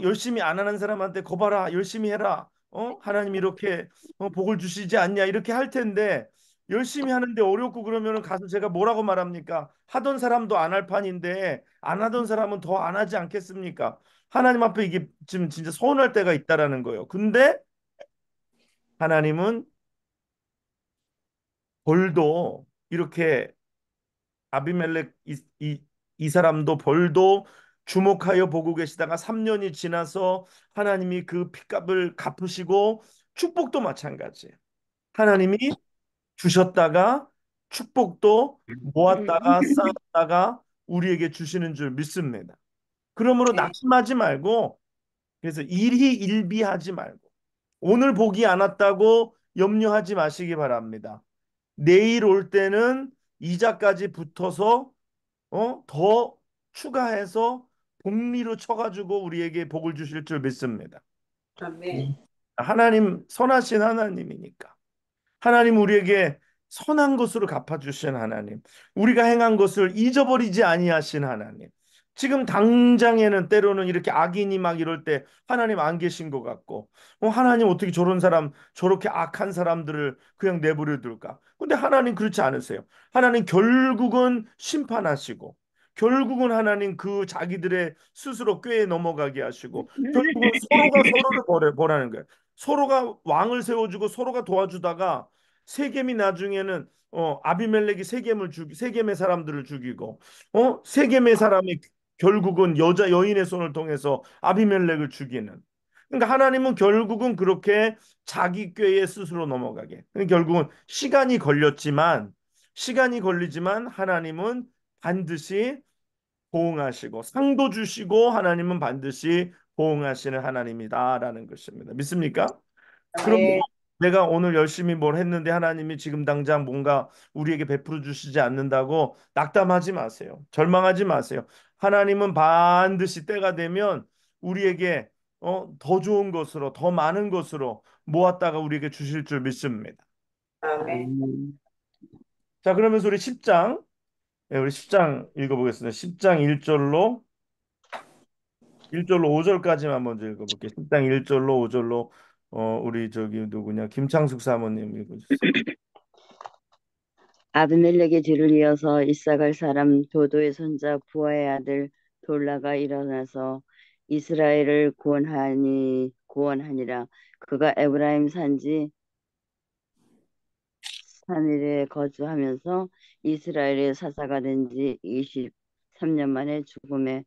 열심히 안 하는 사람한테 거 봐라, 열심히 해라. 하나님 이렇게 복을 주시지 않냐 이렇게 할 텐데 열심히 하는데 어렵고 그러면은 가서 제가 뭐라고 말합니까? 하던 사람도 안 할 판인데 안 하던 사람은 더 안 하지 않겠습니까? 하나님 앞에 이게 지금 진짜 서운할 때가 있다라는 거예요. 근데 하나님은 벌도 이렇게 아비멜렉 이 사람도 벌도 주목하여 보고 계시다가 3년이 지나서 하나님이 그 핏값을 갚으시고 축복도 마찬가지예요. 하나님이 주셨다가 축복도 모았다가 쌓았다가 우리에게 주시는 줄 믿습니다. 그러므로 낙심하지 말고 그래서 일희일비하지 말고 오늘 복이 안 왔다고 염려하지 마시기 바랍니다. 내일 올 때는 이자까지 붙어서 더 추가해서 복리로 쳐가지고 우리에게 복을 주실 줄 믿습니다. 아멘. 하나님 선하신 하나님이니까. 하나님 우리에게 선한 것으로 갚아주신 하나님, 우리가 행한 것을 잊어버리지 아니하신 하나님. 지금 당장에는 때로는 이렇게 악인이 막 이럴 때 하나님 안 계신 것 같고, 하나님 어떻게 저런 사람, 저렇게 악한 사람들을 그냥 내버려 둘까? 근데 하나님 그렇지 않으세요. 하나님 결국은 심판하시고, 결국은 하나님 그 자기들의 스스로 꾀에 넘어가게 하시고, 결국은 서로가 서로를 벌하는 거예요. 서로가 왕을 세워주고 서로가 도와주다가 세겜이 나중에는 아비멜렉이 세겜의 사람들을 죽이고 세겜의 사람이 결국은 여자 여인의 손을 통해서 아비멜렉을 죽이는 그러니까 하나님은 결국은 그렇게 자기 꾀에 스스로 넘어가게 그러니까 결국은 시간이 걸리지만 하나님은 반드시 보응하시고 상도 주시고 하나님은 반드시 보응하시는 하나님이다라는 것입니다. 믿습니까? 그럼 뭐 아멘. 내가 오늘 열심히 뭘 했는데 하나님이 지금 당장 뭔가 우리에게 베풀어 주시지 않는다고 낙담하지 마세요. 절망하지 마세요. 하나님은 반드시 때가 되면 우리에게 더 좋은 것으로 더 많은 것으로 모았다가 우리에게 주실 줄 믿습니다. 아멘. 자, 그러면서 우리 10장 우리 10장 읽어보겠습니다. 10장 1절로 1절로 5절까지만 먼저 읽어볼게요. 10장 1절로 5절로 우리 저기 누구냐 김창숙 사모님 읽어주세요. 아비멜렉의 뒤를 이어서 이사갈 사람 도도의 손자 부하의 아들 돌라가 일어나서 이스라엘을 구원하니라. 그가 에브라임 산지 3일에 거주하면서 이스라엘의 사사가 된 지 23년 만에 죽음에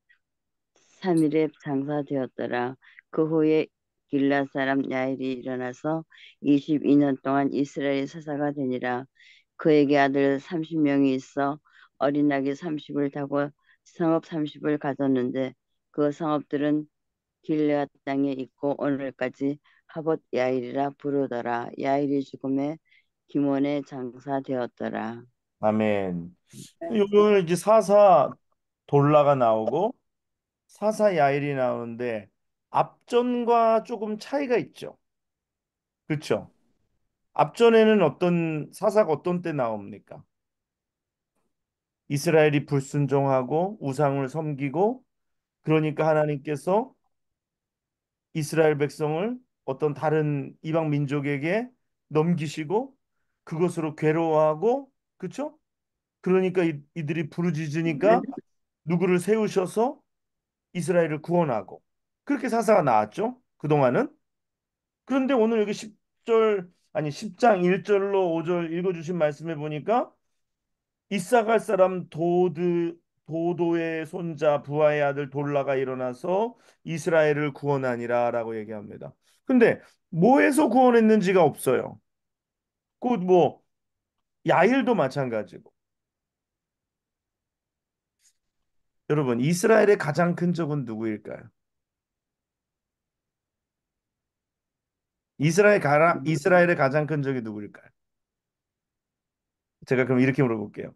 3일에 장사되었더라. 그 후에 길앗 사람 야일이 일어나서 22년 동안 이스라엘 사사가 되니라. 그에게 아들 30명이 있어 어린 나귀 30을 타고 성읍 30을 가졌는데 그 성읍들은 길앗 땅에 있고 오늘까지 하봇 야일이라 부르더라. 야일이 죽음에 기몬에 장사되었더라. 아멘. 네. 오늘 이제 사사 돌라가 나오고 사사 야일이 나오는데 앞전과 조금 차이가 있죠. 그렇죠? 앞전에는 어떤 사사가 어떤 때 나옵니까? 이스라엘이 불순종하고 우상을 섬기고 그러니까 하나님께서 이스라엘 백성을 어떤 다른 이방 민족에게 넘기시고 그것으로 괴로워하고 그렇죠? 그러니까 이들이 부르짖으니까 누구를 세우셔서 이스라엘을 구원하고 그렇게 사사가 나왔죠. 그동안은. 그런데 오늘 여기 10절 아니 10장 1절로 5절 읽어주신 말씀해 보니까 이사갈 사람 도도의 손자 부하의 아들 돌라가 일어나서 이스라엘을 구원하니라라고 얘기합니다. 근데 뭐에서 구원했는지가 없어요. 곧 뭐 야일도 마찬가지고. 여러분 이스라엘의 가장 큰 적은 누구일까요? 이스라엘의 가장 큰 적이 누구일까요? 제가 그럼 이렇게 물어볼게요.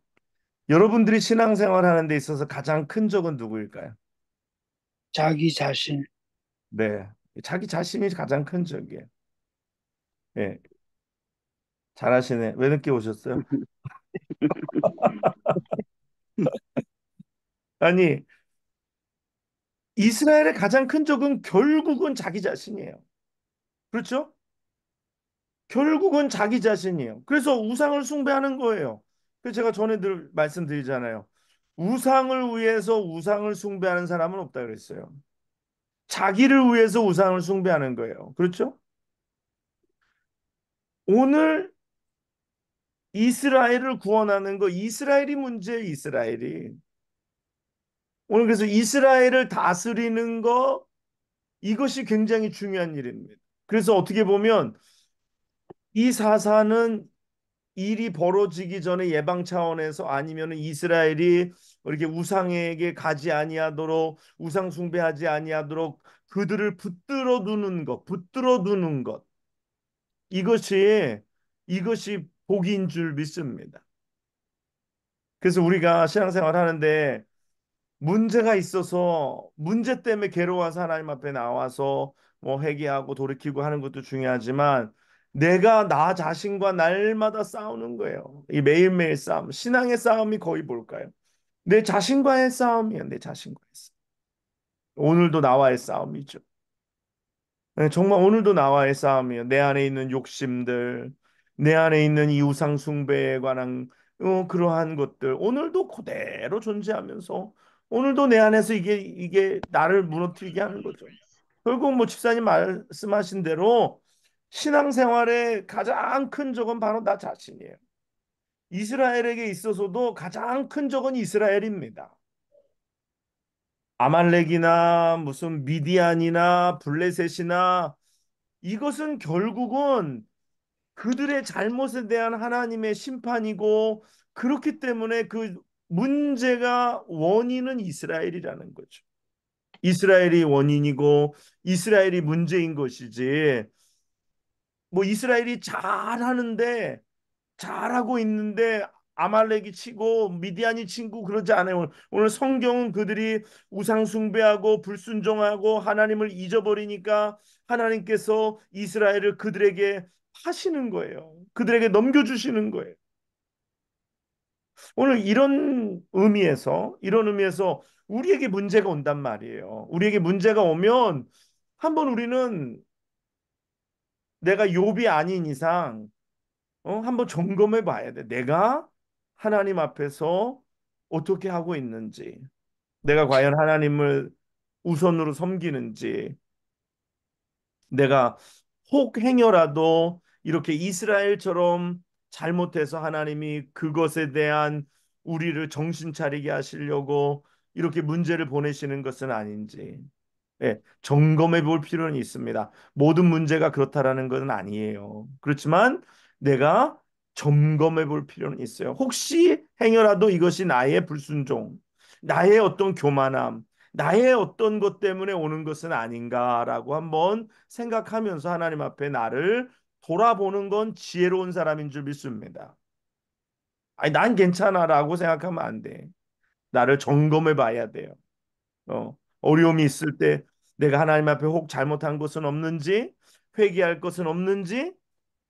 여러분들이 신앙생활 하는 데 있어서 가장 큰 적은 누구일까요? 자기 자신. 네. 자기 자신이 가장 큰 적이에요. 예. 잘하시네. 왜 늦게 오셨어요? 아니, 이스라엘의 가장 큰 적은 결국은 자기 자신이에요. 그렇죠? 결국은 자기 자신이에요. 그래서 우상을 숭배하는 거예요. 그래서 제가 전에 늘 말씀드리잖아요. 우상을 위해서 우상을 숭배하는 사람은 없다 그랬어요. 자기를 위해서 우상을 숭배하는 거예요. 그렇죠? 오늘 이스라엘을 구원하는 거 이스라엘이 문제예요. 이스라엘이. 오늘 그래서 이스라엘을 다스리는 거 이것이 굉장히 중요한 일입니다. 그래서 어떻게 보면 이 사사는 일이 벌어지기 전에 예방 차원에서 아니면 이스라엘이 이렇게 우상에게 가지 아니하도록 우상 숭배하지 아니하도록 그들을 붙들어 두는 것 이것이 이것이 복인 줄 믿습니다. 그래서 우리가 신앙생활 하는데 문제가 있어서 문제 때문에 괴로워서 하나님 앞에 나와서 뭐 회개하고 돌이키고 하는 것도 중요하지만 내가 나 자신과 날마다 싸우는 거예요. 이 매일매일 싸움, 신앙의 싸움이 거의 뭘까요? 내 자신과의 싸움이에요. 내 자신과의 싸움. 오늘도 나와의 싸움이죠. 네, 정말 오늘도 나와의 싸움이에요. 내 안에 있는 욕심들, 내 안에 있는 이 우상 숭배에 관한 그러한 것들 오늘도 그대로 존재하면서 오늘도 내 안에서 이게 나를 무너뜨리게 하는 거죠. 결국 뭐 집사님 말씀하신 대로 신앙생활의 가장 큰 적은 바로 나 자신이에요. 이스라엘에게 있어서도 가장 큰 적은 이스라엘입니다. 아말렉이나 무슨 미디안이나 블레셋이나 이것은 결국은 그들의 잘못에 대한 하나님의 심판이고 그렇기 때문에 그 문제가 원인은 이스라엘이라는 거죠. 이스라엘이 원인이고 이스라엘이 문제인 것이지. 뭐 이스라엘이 잘하고 있는데 아말렉이 치고 미디안이 치고 그러지 않아요. 오늘 성경은 그들이 우상 숭배하고 불순종하고 하나님을 잊어버리니까 하나님께서 이스라엘을 그들에게 하시는 거예요. 그들에게 넘겨주시는 거예요. 오늘 이런 의미에서 우리에게 문제가 온단 말이에요. 우리에게 문제가 오면 한번 우리는 내가 욥이 아닌 이상 한번 점검해 봐야 돼. 내가 하나님 앞에서 어떻게 하고 있는지, 내가 과연 하나님을 우선으로 섬기는지, 내가 혹 행여라도 이렇게 이스라엘처럼 잘못해서 하나님이 그것에 대한 우리를 정신 차리게 하시려고 이렇게 문제를 보내시는 것은 아닌지, 예, 점검해 볼 필요는 있습니다. 모든 문제가 그렇다라는 것은 아니에요. 그렇지만 내가 점검해 볼 필요는 있어요. 혹시 행여라도 이것이 나의 불순종, 나의 어떤 교만함, 나의 어떤 것 때문에 오는 것은 아닌가라고 한번 생각하면서 하나님 앞에 나를 돌아보는 건 지혜로운 사람인 줄 믿습니다. 아니, 난 괜찮아라고 생각하면 안 돼. 나를 점검해 봐야 돼요. 어려움이 있을 때 내가 하나님 앞에 혹 잘못한 것은 없는지, 회개할 것은 없는지,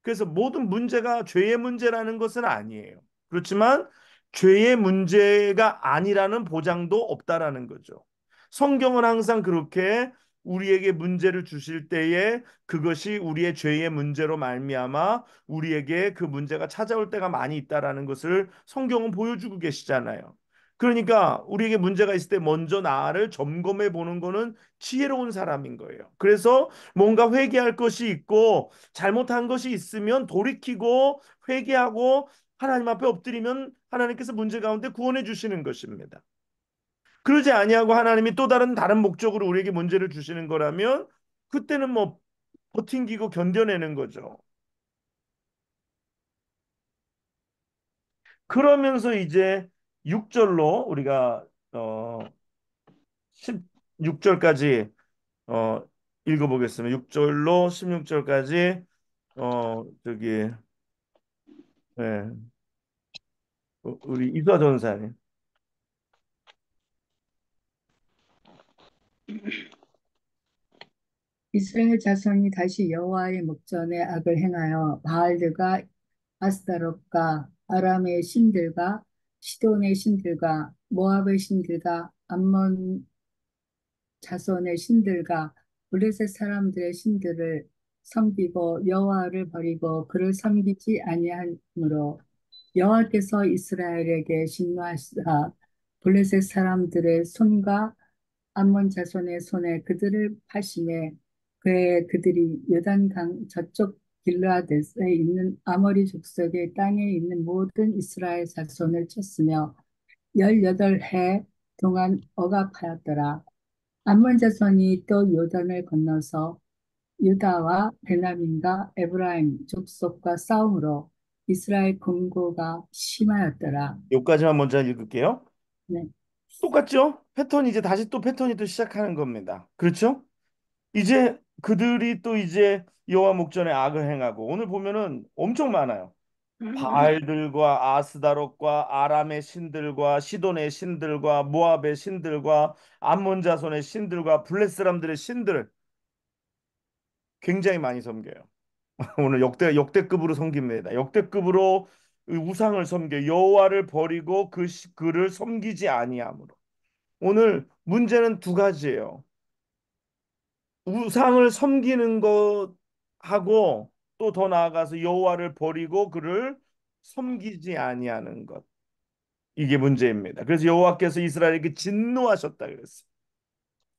그래서 모든 문제가 죄의 문제라는 것은 아니에요. 그렇지만 죄의 문제가 아니라는 보장도 없다라는 거죠. 성경은 항상 그렇게 우리에게 문제를 주실 때에 그것이 우리의 죄의 문제로 말미암아 우리에게 그 문제가 찾아올 때가 많이 있다라는 것을 성경은 보여주고 계시잖아요. 그러니까 우리에게 문제가 있을 때 먼저 나를 점검해 보는 거는 지혜로운 사람인 거예요. 그래서 뭔가 회개할 것이 있고 잘못한 것이 있으면 돌이키고 회개하고 하나님 앞에 엎드리면 하나님께서 문제 가운데 구원해 주시는 것입니다. 그러지 아니하고 하나님이 또 다른 목적으로 우리에게 문제를 주시는 거라면 그때는 뭐 버팅기고 견뎌내는 거죠. 그러면서 이제 6절로 우리가 16절까지 읽어보겠습니다. 6절로 16절까지 저기 예, 우리 이사 전사님. 이스라엘 자손이 다시 여호와의 목전에 악을 행하여 바알들과 아스타롯과 아람의 신들과 시돈의 신들과 모압의 신들과 암몬 자손의 신들과 블레셋 사람들의 신들을 섬기고 여호와를 버리고 그를 섬기지 아니하므로 여호와께서 이스라엘에게 진노하시사 블레셋 사람들의 손과 암몬 자손의 손에 그들을 파심에 그에 그들이 요단강 저쪽 길르앗에 있는 아모리 족속의 땅에 있는 모든 이스라엘 자손을 쳤으며 18해 동안 억압하였더라. 암몬 자손이 또 요단을 건너서 유다와 베냐민과 에브라임 족속과 싸움으로 이스라엘 공고가 심하였더라. 여기까지만 먼저 읽을게요. 네. 똑같죠? 패턴이 이제 다시 또 패턴이 또 시작하는 겁니다. 그렇죠? 이제 그들이 또 이제 여호와 목전에 악을 행하고 오늘 보면은 엄청 많아요. 바알들과 아스다롯과 아람의 신들과 시돈의 신들과 모압의 신들과 암몬 자손의 신들과 블렛 사람들의 신들을 굉장히 많이 섬겨요. 오늘 역대급으로 섬깁니다. 역대급으로 우상을 섬겨 여호와를 버리고 그를 섬기지 아니함으로. 오늘 문제는 두 가지예요. 우상을 섬기는 것하고 또 더 나아가서 여호와를 버리고 그를 섬기지 아니하는 것. 이게 문제입니다. 그래서 여호와께서 이스라엘에게 진노하셨다 그랬어요.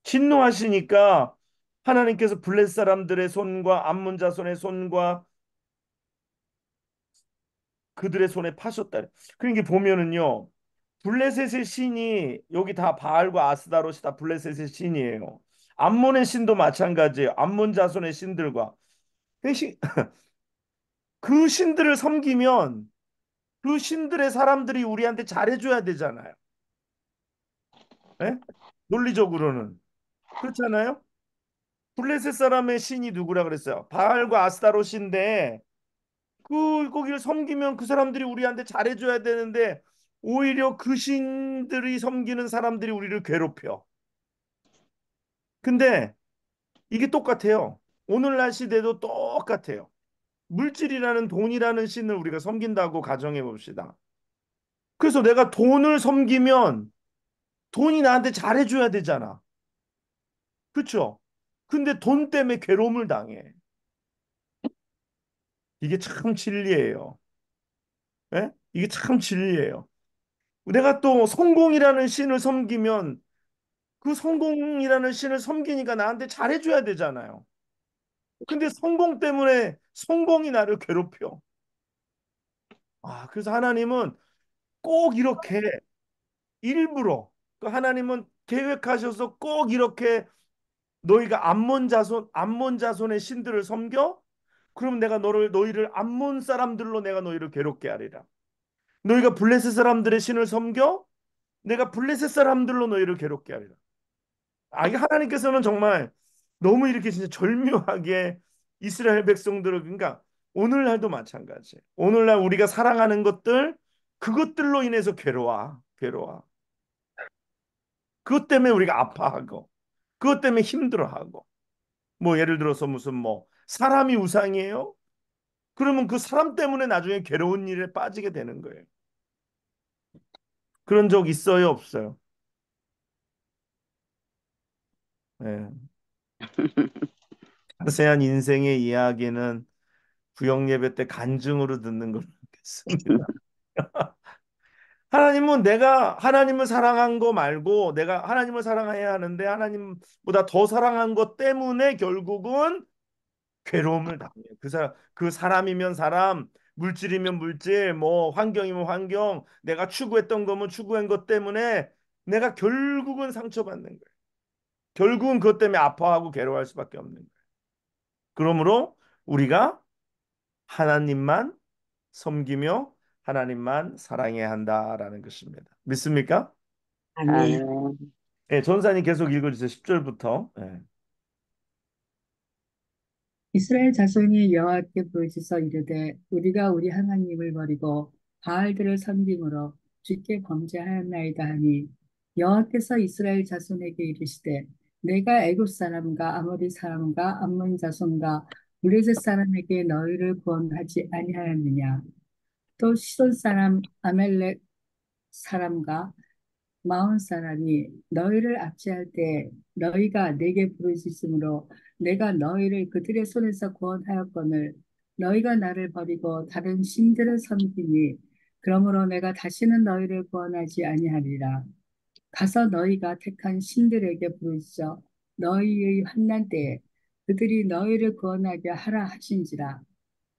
진노하시니까 하나님께서 블레 사람들의 손과 암몬 자손의 손과 그들의 손에 파셨다. 그러니까 보면은요. 블레셋의 신이 여기 다 바알과 아스다롯이 다 블레셋의 신이에요. 암몬의 신도 마찬가지예요. 암몬 자손의 신들과 그 그 신들을 섬기면 그 신들의 사람들이 우리한테 잘해줘야 되잖아요. 예? 논리적으로는 그렇잖아요. 블레셋 사람의 신이 누구라 그랬어요? 바알과 아스타롯인데 그 거기를 섬기면 그 사람들이 우리한테 잘해줘야 되는데 오히려 그 신들이 섬기는 사람들이 우리를 괴롭혀. 근데 이게 똑같아요. 오늘날 시대도 똑같아요. 물질이라는 돈이라는 신을 우리가 섬긴다고 가정해 봅시다. 그래서 내가 돈을 섬기면 돈이 나한테 잘해줘야 되잖아. 그렇죠? 근데 돈 때문에 괴로움을 당해. 이게 참 진리예요. 예? 이게 참 진리예요. 내가 또 성공이라는 신을 섬기면 그 성공이라는 신을 섬기니까 나한테 잘해줘야 되잖아요. 근데 성공 때문에 성공이 나를 괴롭혀. 그래서 하나님은 꼭 이렇게 일부러 그 하나님은 계획하셔서 꼭 이렇게 너희가 암몬 자손의 신들을 섬겨? 그럼 내가 너희를 암몬 사람들로 내가 너희를 괴롭게 하리라. 너희가 블레셋 사람들의 신을 섬겨? 내가 블레셋 사람들로 너희를 괴롭게 하리라. 이게 하나님께서는 정말 너무 이렇게 진짜 절묘하게 이스라엘 백성들을 그러니까 오늘날도 마찬가지. 오늘날 우리가 사랑하는 것들 그것들로 인해서 괴로워. 그것 때문에 우리가 아파하고 그것 때문에 힘들어하고 뭐 예를 들어서 무슨 뭐 사람이 우상이에요? 그러면 그 사람 때문에 나중에 괴로운 일에 빠지게 되는 거예요. 그런 적 있어요, 없어요? 예. 자세한 인생의 이야기는 구역 예배 때 간증으로 듣는 걸로 하겠습니다. 하나님은 내가 하나님을 사랑한 거 말고 내가 하나님을 사랑해야 하는데 하나님보다 더 사랑한 것 때문에 결국은 괴로움을 당해요. 그 사람이면 사람, 물질이면 물질, 뭐 환경이면 환경, 내가 추구했던 거면 추구한 것 때문에 내가 결국은 상처받는 거예요. 결국은 그것 때문에 아파하고 괴로워할 수밖에 없는 거예요. 그러므로 우리가 하나님만 섬기며 하나님만 사랑해야 한다라는 것입니다. 믿습니까? 아멘. 아멘. 네, 전사님 계속 읽어주세요. 10절부터. 네. 이스라엘 자손이 여호와께 부르짖어 이르되 우리가 우리 하나님을 버리고 바알들을 섬김으로 주께 범죄하였나이다 하니 여호와께서 이스라엘 자손에게 이르시되 내가 애굽 사람과 아모리 사람과 암몬 자손과 블레셋 사람에게 너희를 구원하지 아니하였느냐 또 시돈 사람 아멜렉 사람과 마온 사람이 너희를 압제할 때 너희가 내게 부르짖음으로 내가 너희를 그들의 손에서 구원하였거늘 너희가 나를 버리고 다른 신들을 섬기니 그러므로 내가 다시는 너희를 구원하지 아니하리라. 가서 너희가 택한 신들에게 부르짖어 너희의 환난 때에 그들이 너희를 구원하게 하라 하신지라.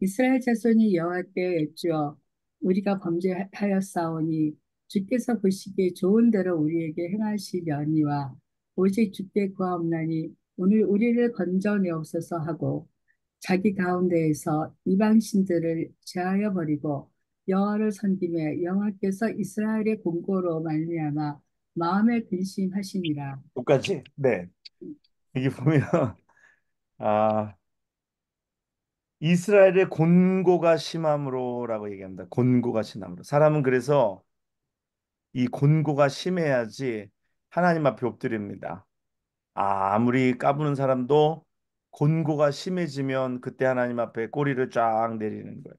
이스라엘 자손이 여호와께 여쭈어 우리가 범죄하였사오니 주께서 보시기에 좋은 대로 우리에게 행하시려니와 오직 주께 구하옵나니 오늘 우리를 건져내옵소서 하고 자기 가운데에서 이방 신들을 제하여 버리고 여호와를 섬기며 여호와께서 이스라엘의 공고로 말미암아 마음에 근심하시니라. 똑같이. 네. 여기 보면 아 이스라엘의 곤고가 심함으로라고 얘기합니다. 곤고가 심함으로. 사람은 그래서 이 곤고가 심해야지 하나님 앞에 엎드립니다. 아무리 까부는 사람도 곤고가 심해지면 그때 하나님 앞에 꼬리를 쫙 내리는 거예요.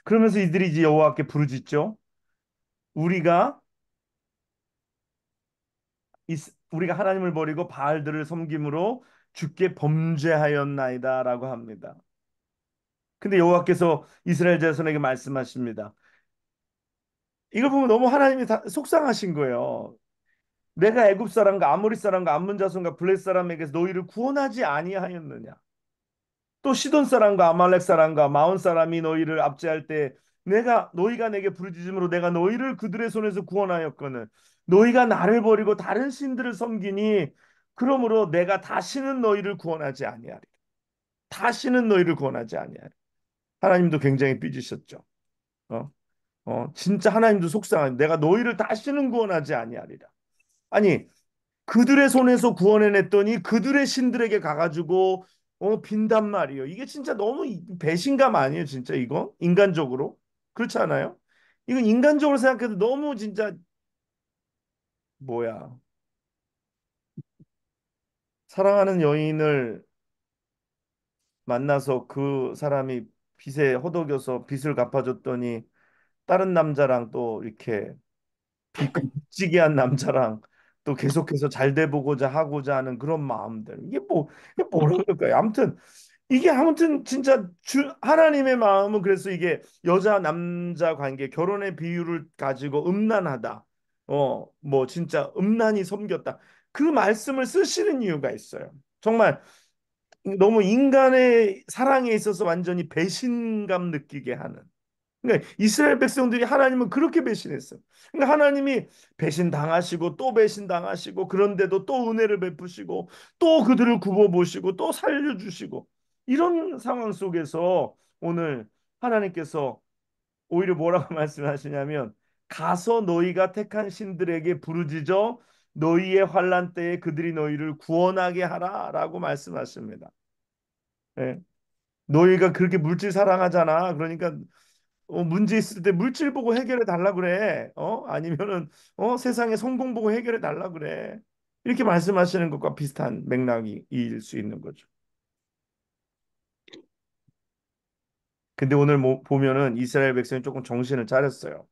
그러면서 이들이 이제 여호와께 부르짖죠. 우리가 우리가 하나님을 버리고 바알들을 섬김으로 주께 범죄하였나이다라고 합니다. 근데 여호와께서 이스라엘 자손에게 말씀하십니다. 이걸 보면 너무 하나님이 속상하신 거예요. 내가 애굽 사람과 아모리 사람과 암몬 자손과 블레셋 사람에게서 너희를 구원하지 아니하였느냐? 또 시돈 사람과 아말렉 사람과 마온 사람이 너희를 압제할 때 너희가 내게 부르짖음으로 내가 너희를 그들의 손에서 구원하였거늘 너희가 나를 버리고 다른 신들을 섬기니 그러므로 내가 다시는 너희를 구원하지 아니하리. 다시는 너희를 구원하지 아니하리. 하나님도 굉장히 삐지셨죠. 어? 진짜 하나님도 속상한 내가 너희를 다시는 구원하지 아니하리라. 아니 그들의 손에서 구원해냈더니 그들의 신들에게 가가지고 빈단 말이에요. 이게 진짜 너무 배신감 아니에요, 진짜 이거? 인간적으로. 그렇지 않아요? 이건 인간적으로 생각해도 너무 진짜 뭐야. 사랑하는 여인을 만나서 그 사람이 빚에 허덕여서 빚을 갚아줬더니 다른 남자랑 또 이렇게 비끔찍이한 남자랑 또 계속해서 잘 돼 보고자 하고자 하는 그런 마음들. 이게 뭐라 그럴까요? 아무튼 이게 아무튼 진짜 하나님의 마음은 그래서 이게 여자 남자 관계 결혼의 비유를 가지고 음란하다. 뭐 진짜 음란히 섬겼다. 그 말씀을 쓰시는 이유가 있어요. 정말 너무 인간의 사랑에 있어서 완전히 배신감 느끼게 하는. 그러니까 이스라엘 백성들이 하나님을 그렇게 배신했어요. 그러니까 하나님이 배신 당하시고 또 배신 당하시고 그런데도 또 은혜를 베푸시고 또 그들을 굽어 보시고 또 살려 주시고 이런 상황 속에서 오늘 하나님께서 오히려 뭐라고 말씀하시냐면 가서 너희가 택한 신들에게 부르짖어 너희의 환난 때에 그들이 너희를 구원하게 하라라고 말씀하십니다. 예. 너희가 그렇게 물질 사랑하잖아. 그러니까 문제 있을 때 물질 보고 해결해 달라 그래. 아니면은 세상의 성공 보고 해결해 달라 그래. 이렇게 말씀하시는 것과 비슷한 맥락이일 수 있는 거죠. 근데 오늘 보면은 이스라엘 백성이 조금 정신을 차렸어요.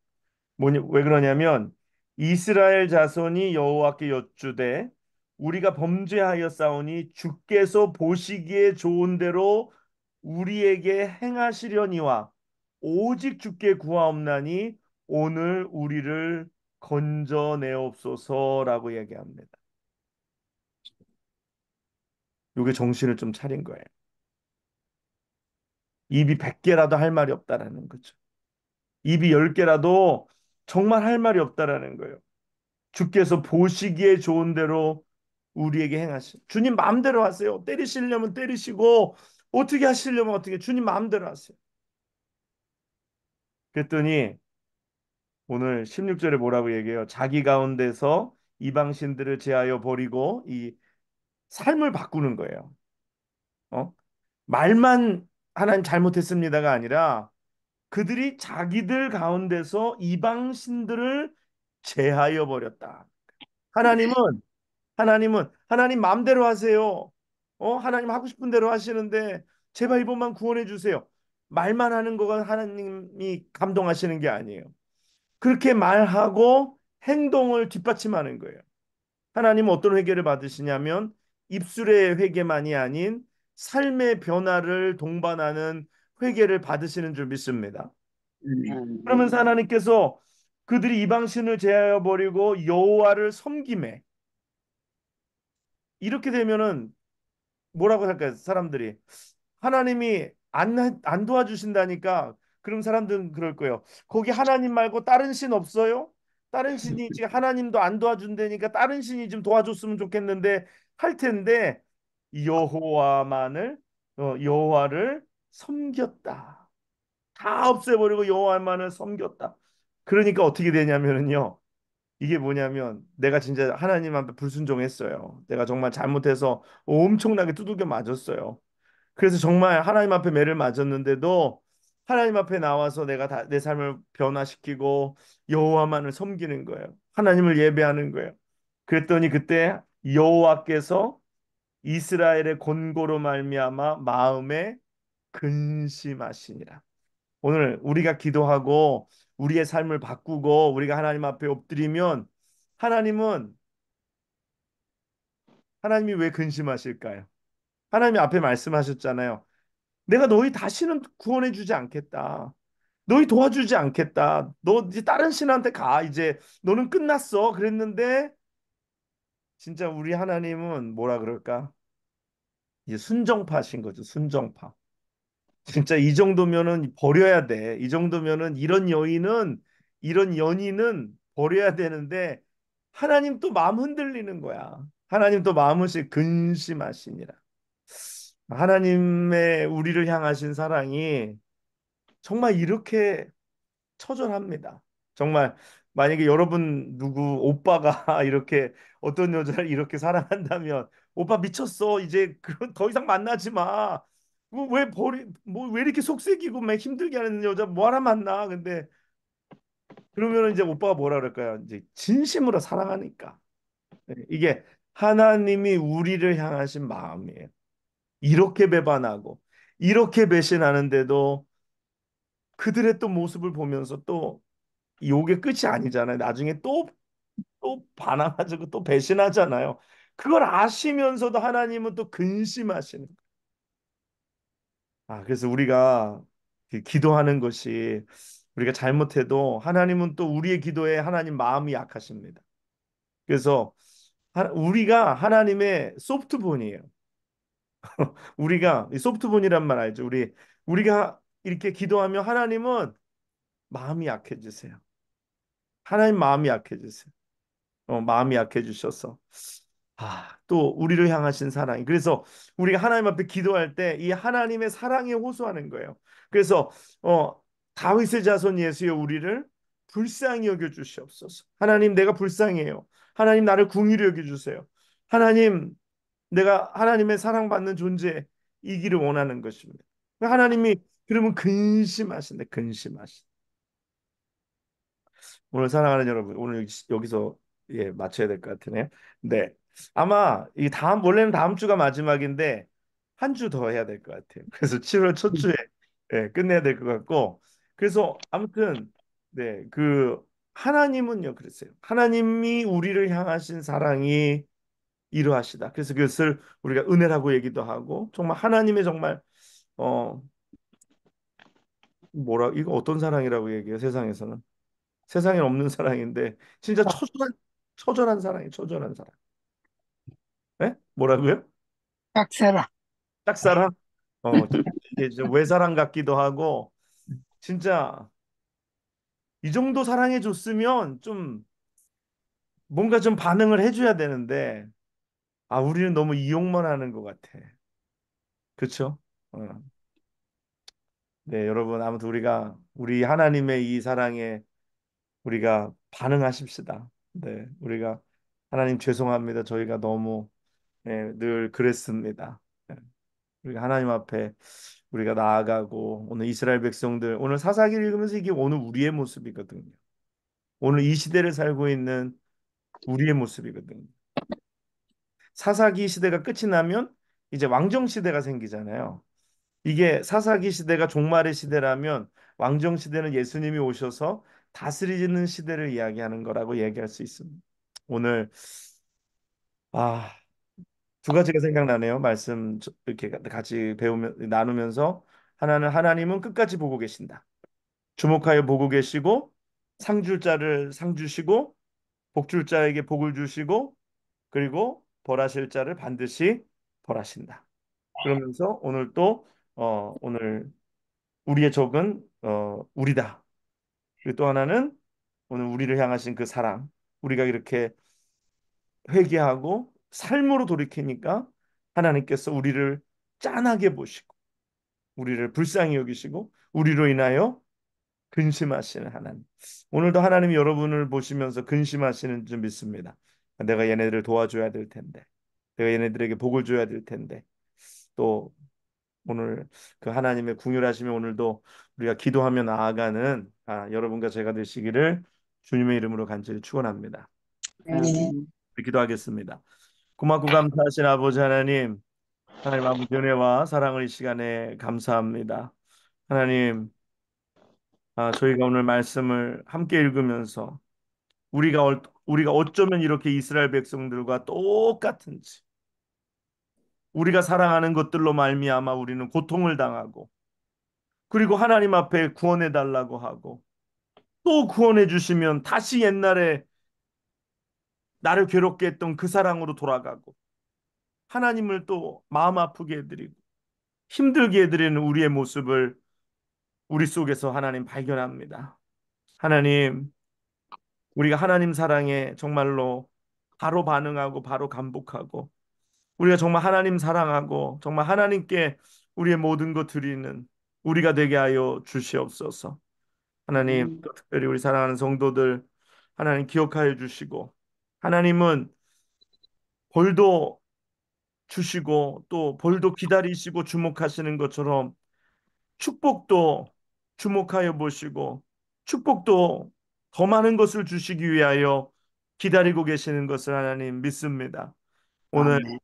왜 그러냐면 이스라엘 자손이 여호와께 여쭈되 우리가 범죄하여 싸우니 주께서 보시기에 좋은 대로 우리에게 행하시려니와 오직 주께 구하옵나니 오늘 우리를 건져내옵소서라고 얘기합니다. 이게 정신을 좀 차린 거예요. 입이 100개라도 할 말이 없다라는 거죠. 입이 10개라도 정말 할 말이 없다라는 거예요. 주께서 보시기에 좋은 대로 우리에게 행하시. 주님 마음대로 하세요. 때리시려면 때리시고 어떻게 하시려면 어떻게 주님 마음대로 하세요. 그랬더니 오늘 16절에 뭐라고 얘기해요? 자기 가운데서 이방 신들을 제하여 버리고 이 삶을 바꾸는 거예요. 어? 말만 하나님 잘못했습니다가 아니라 그들이 자기들 가운데서 이방 신들을 제하여 버렸다. 하나님은 하나님 마음대로 하세요. 하나님 하고 싶은 대로 하시는데 제발 이번만 구원해 주세요. 말만 하는 거가 하나님이 감동하시는 게 아니에요. 그렇게 말하고 행동을 뒷받침하는 거예요. 하나님은 어떤 회개를 받으시냐면 입술의 회개만이 아닌 삶의 변화를 동반하는 회개를 받으시는 줄 믿습니다. 그러면서 하나님께서 그들이 이방신을 제하여 버리고 여호와를 섬김에 이렇게 되면은 뭐라고 할까요? 사람들이 하나님이 안 도와주신다니까 그럼 사람들은 그럴 거예요. 거기 하나님 말고 다른 신 없어요? 다른 신이 지금 하나님도 안 도와준다니까 다른 신이 좀 도와줬으면 좋겠는데 할 텐데 여호와만을 여호와를 섬겼다. 다 없애버리고 여호와만을 섬겼다. 그러니까 어떻게 되냐면요. 이게 뭐냐면 내가 진짜 하나님 앞에 불순종했어요. 내가 정말 잘못해서 엄청나게 두들겨 맞았어요. 그래서 정말 하나님 앞에 매를 맞았는데도 하나님 앞에 나와서 내가 내 삶을 변화시키고 여호와만을 섬기는 거예요. 하나님을 예배하는 거예요. 그랬더니 그때 여호와께서 이스라엘의 권고로 말미암아 마음에 근심하시니라. 오늘 우리가 기도하고 우리의 삶을 바꾸고 우리가 하나님 앞에 엎드리면 하나님은 하나님이 왜 근심하실까요? 하나님이 앞에 말씀하셨잖아요. 내가 너희 다시는 구원해 주지 않겠다. 너희 도와주지 않겠다. 너 이제 다른 신한테 가. 이제 너는 끝났어. 그랬는데 진짜 우리 하나님은 뭐라 그럴까? 이제 순정파신 거죠. 순정파. 진짜 이 정도면은 버려야 돼. 이 정도면은 이런 연인은 버려야 되는데 하나님 또 마음 흔들리는 거야. 하나님 또 마음을 근심하시니라. 하나님의 우리를 향하신 사랑이 정말 이렇게 처절합니다. 정말 만약에 여러분 누구 오빠가 이렇게 어떤 여자를 이렇게 사랑한다면 오빠 미쳤어. 이제 그런 더 이상 만나지 마. 왜 이렇게 속색이고 막 힘들게 하는 여자 뭐하러 만나? 근데 그러면 이제 오빠가 뭐라 그럴까요? 이제 진심으로 사랑하니까. 네, 이게 하나님이 우리를 향하신 마음이에요. 이렇게 배반하고 이렇게 배신하는데도 그들의 또 모습을 보면서 또 요게 끝이 아니잖아요. 나중에 또 반항하고 또 배신하잖아요. 그걸 아시면서도 하나님은 또 근심하시는 거예요. 그래서 우리가 기도하는 것이 우리가 잘못해도 하나님은 또 우리의 기도에 하나님 마음이 약하십니다. 그래서 우리가 하나님의 소프트폰이에요. 우리가 이 소프트폰이란 말 알죠? 우리가 이렇게 기도하면 하나님은 마음이 약해지세요. 하나님 마음이 약해지세요. 마음이 약해지셔서 또 우리를 향하신 사랑이. 그래서 우리가 하나님 앞에 기도할 때 이 하나님의 사랑에 호소하는 거예요. 그래서 어, 다윗의 자손 예수여 우리를 불쌍히 여겨 주시옵소서. 하나님 내가 불쌍해요. 하나님 나를 긍휼히 여겨 주세요. 하나님 내가 하나님의 사랑받는 존재이기를 원하는 것입니다. 하나님이 그러면 근심하신대, 근심하신. 오늘 사랑하는 여러분, 오늘 여기서 예 마쳐야 될 것 같으네요. 네, 아마 이 다음 원래는 다음 주가 마지막인데 한 주 더 해야 될 것 같아요. 그래서 7월 첫 주에 예, 끝내야 될 것 같고, 그래서 아무튼 네, 하나님은요 그랬어요. 하나님이 우리를 향하신 사랑이 이러하시다. 그래서 그것을 우리가 은혜라고 얘기도 하고, 정말 하나님의 정말 어 이거 어떤 사랑이라고 얘기해요? 세상에 없는 사랑인데 진짜 처절한 사랑이 처절한 사랑. 예? 뭐라고요? 짝사랑. 짝사랑? 이게 좀 외사랑 같기도 하고 진짜 이 정도 사랑해 줬으면 좀 뭔가 좀 반응을 해줘야 되는데 우리는 너무 이용만 하는 것 같아. 그렇죠? 어. 네, 여러분 아무튼 우리 하나님의 이 사랑에 우리가 반응하십시다. 네, 우리가 하나님 죄송합니다. 저희가 너무 늘 그랬습니다. 네, 우리가 하나님 앞에 우리가 나아가고 오늘 이스라엘 백성들 오늘 사사기를 읽으면서 이게 오늘 우리의 모습이거든요. 오늘 이 시대를 살고 있는 우리의 모습이거든요. 사사기 시대가 끝이 나면 이제 왕정 시대가 생기잖아요. 이게 사사기 시대가 종말의 시대라면 왕정 시대는 예수님이 오셔서 다스리는 시대를 이야기하는 거라고 얘기할 수 있습니다. 오늘 아, 두 가지가 생각나네요. 말씀 이렇게 같이 나누면서 하나는 하나님은 끝까지 보고 계신다. 주목하여 보고 계시고 상 줄 자를 상 주시고 복 줄 자에게 복을 주시고 그리고 벌하실 자를 반드시 벌하신다. 그러면서 오늘 또 오늘 우리의 적은 우리다. 그리고 또 하나는 오늘 우리를 향하신 그 사랑. 우리가 이렇게 회개하고 삶으로 돌이키니까 하나님께서 우리를 짠하게 보시고 우리를 불쌍히 여기시고 우리로 인하여 근심하시는 하나님. 오늘도 하나님이 여러분을 보시면서 근심하시는 줄 믿습니다. 내가 얘네들을 도와줘야 될 텐데. 내가 얘네들에게 복을 줘야 될 텐데. 또 오늘 그 하나님의 궁휼하심에 오늘도 우리가 기도하며 나아가는 여러분과 제가 되시기를 주님의 이름으로 간절히 축원합니다. 네. 기도하겠습니다. 고맙고 감사하신 아버지 하나님, 하나님 아버지 은혜와 사랑을 이 시간에 감사합니다. 하나님, 저희가 오늘 말씀을 함께 읽으면서 우리가 어쩌면 이렇게 이스라엘 백성들과 똑같은지, 우리가 사랑하는 것들로 말미암아 우리는 고통을 당하고, 그리고 하나님 앞에 구원해 달라고 하고, 또 구원해 주시면 다시 옛날에 나를 괴롭게 했던 그 사랑으로 돌아가고, 하나님을 또 마음 아프게 해드리고 힘들게 해드리는 우리의 모습을 우리 속에서 하나님 발견합니다. 하나님, 우리가 하나님 사랑에 정말로 바로 반응하고 바로 감복하고 우리가 정말 하나님 사랑하고 정말 하나님께 우리의 모든 것 드리는 우리가 되게 하여 주시옵소서. 하나님, 또 특별히 우리 사랑하는 성도들 하나님 기억하여 주시고 하나님은 벌도 주시고 또 벌도 기다리시고 주목하시는 것처럼 축복도 주목하여 보시고 축복도 더 많은 것을 주시기 위하여 기다리고 계시는 것을 하나님 믿습니다. 오늘 아멘.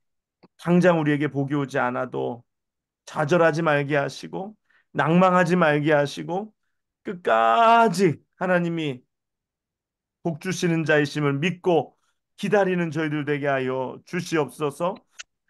당장 우리에게 복이 오지 않아도 좌절하지 말게 하시고 낭망하지 말게 하시고 끝까지 하나님이 복 주시는 자이심을 믿고 기다리는 저희들 되게 하여 주시옵소서.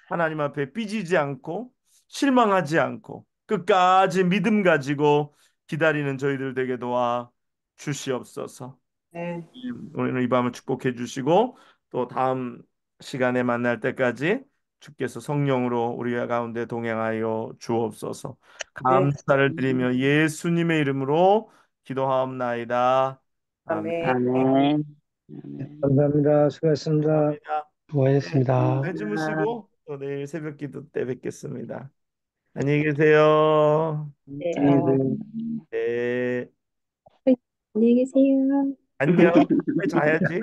하나님 앞에 삐지지 않고 실망하지 않고 끝까지 믿음 가지고 기다리는 저희들 되게 도와 주시옵소서. 네. 오늘 이 밤을 축복해 주시고 또 다음 시간에 만날 때까지 주께서 성령으로 우리 가운데 동행하여 주옵소서. 네. 감사를 드리며 예수님의 이름으로 기도하옵나이다. 아멘. 아멘. 아멘. 아멘. 감사합니다. 수고하셨습니다. 감사합니다. 네, 수고하셨습니다. 잘 주무시고 또 내일 새벽 기도 때 뵙겠습니다. 안녕히 계세요. 안녕히 네. 계세요. 네, 안녕히 계세요. 안녕. 자야지.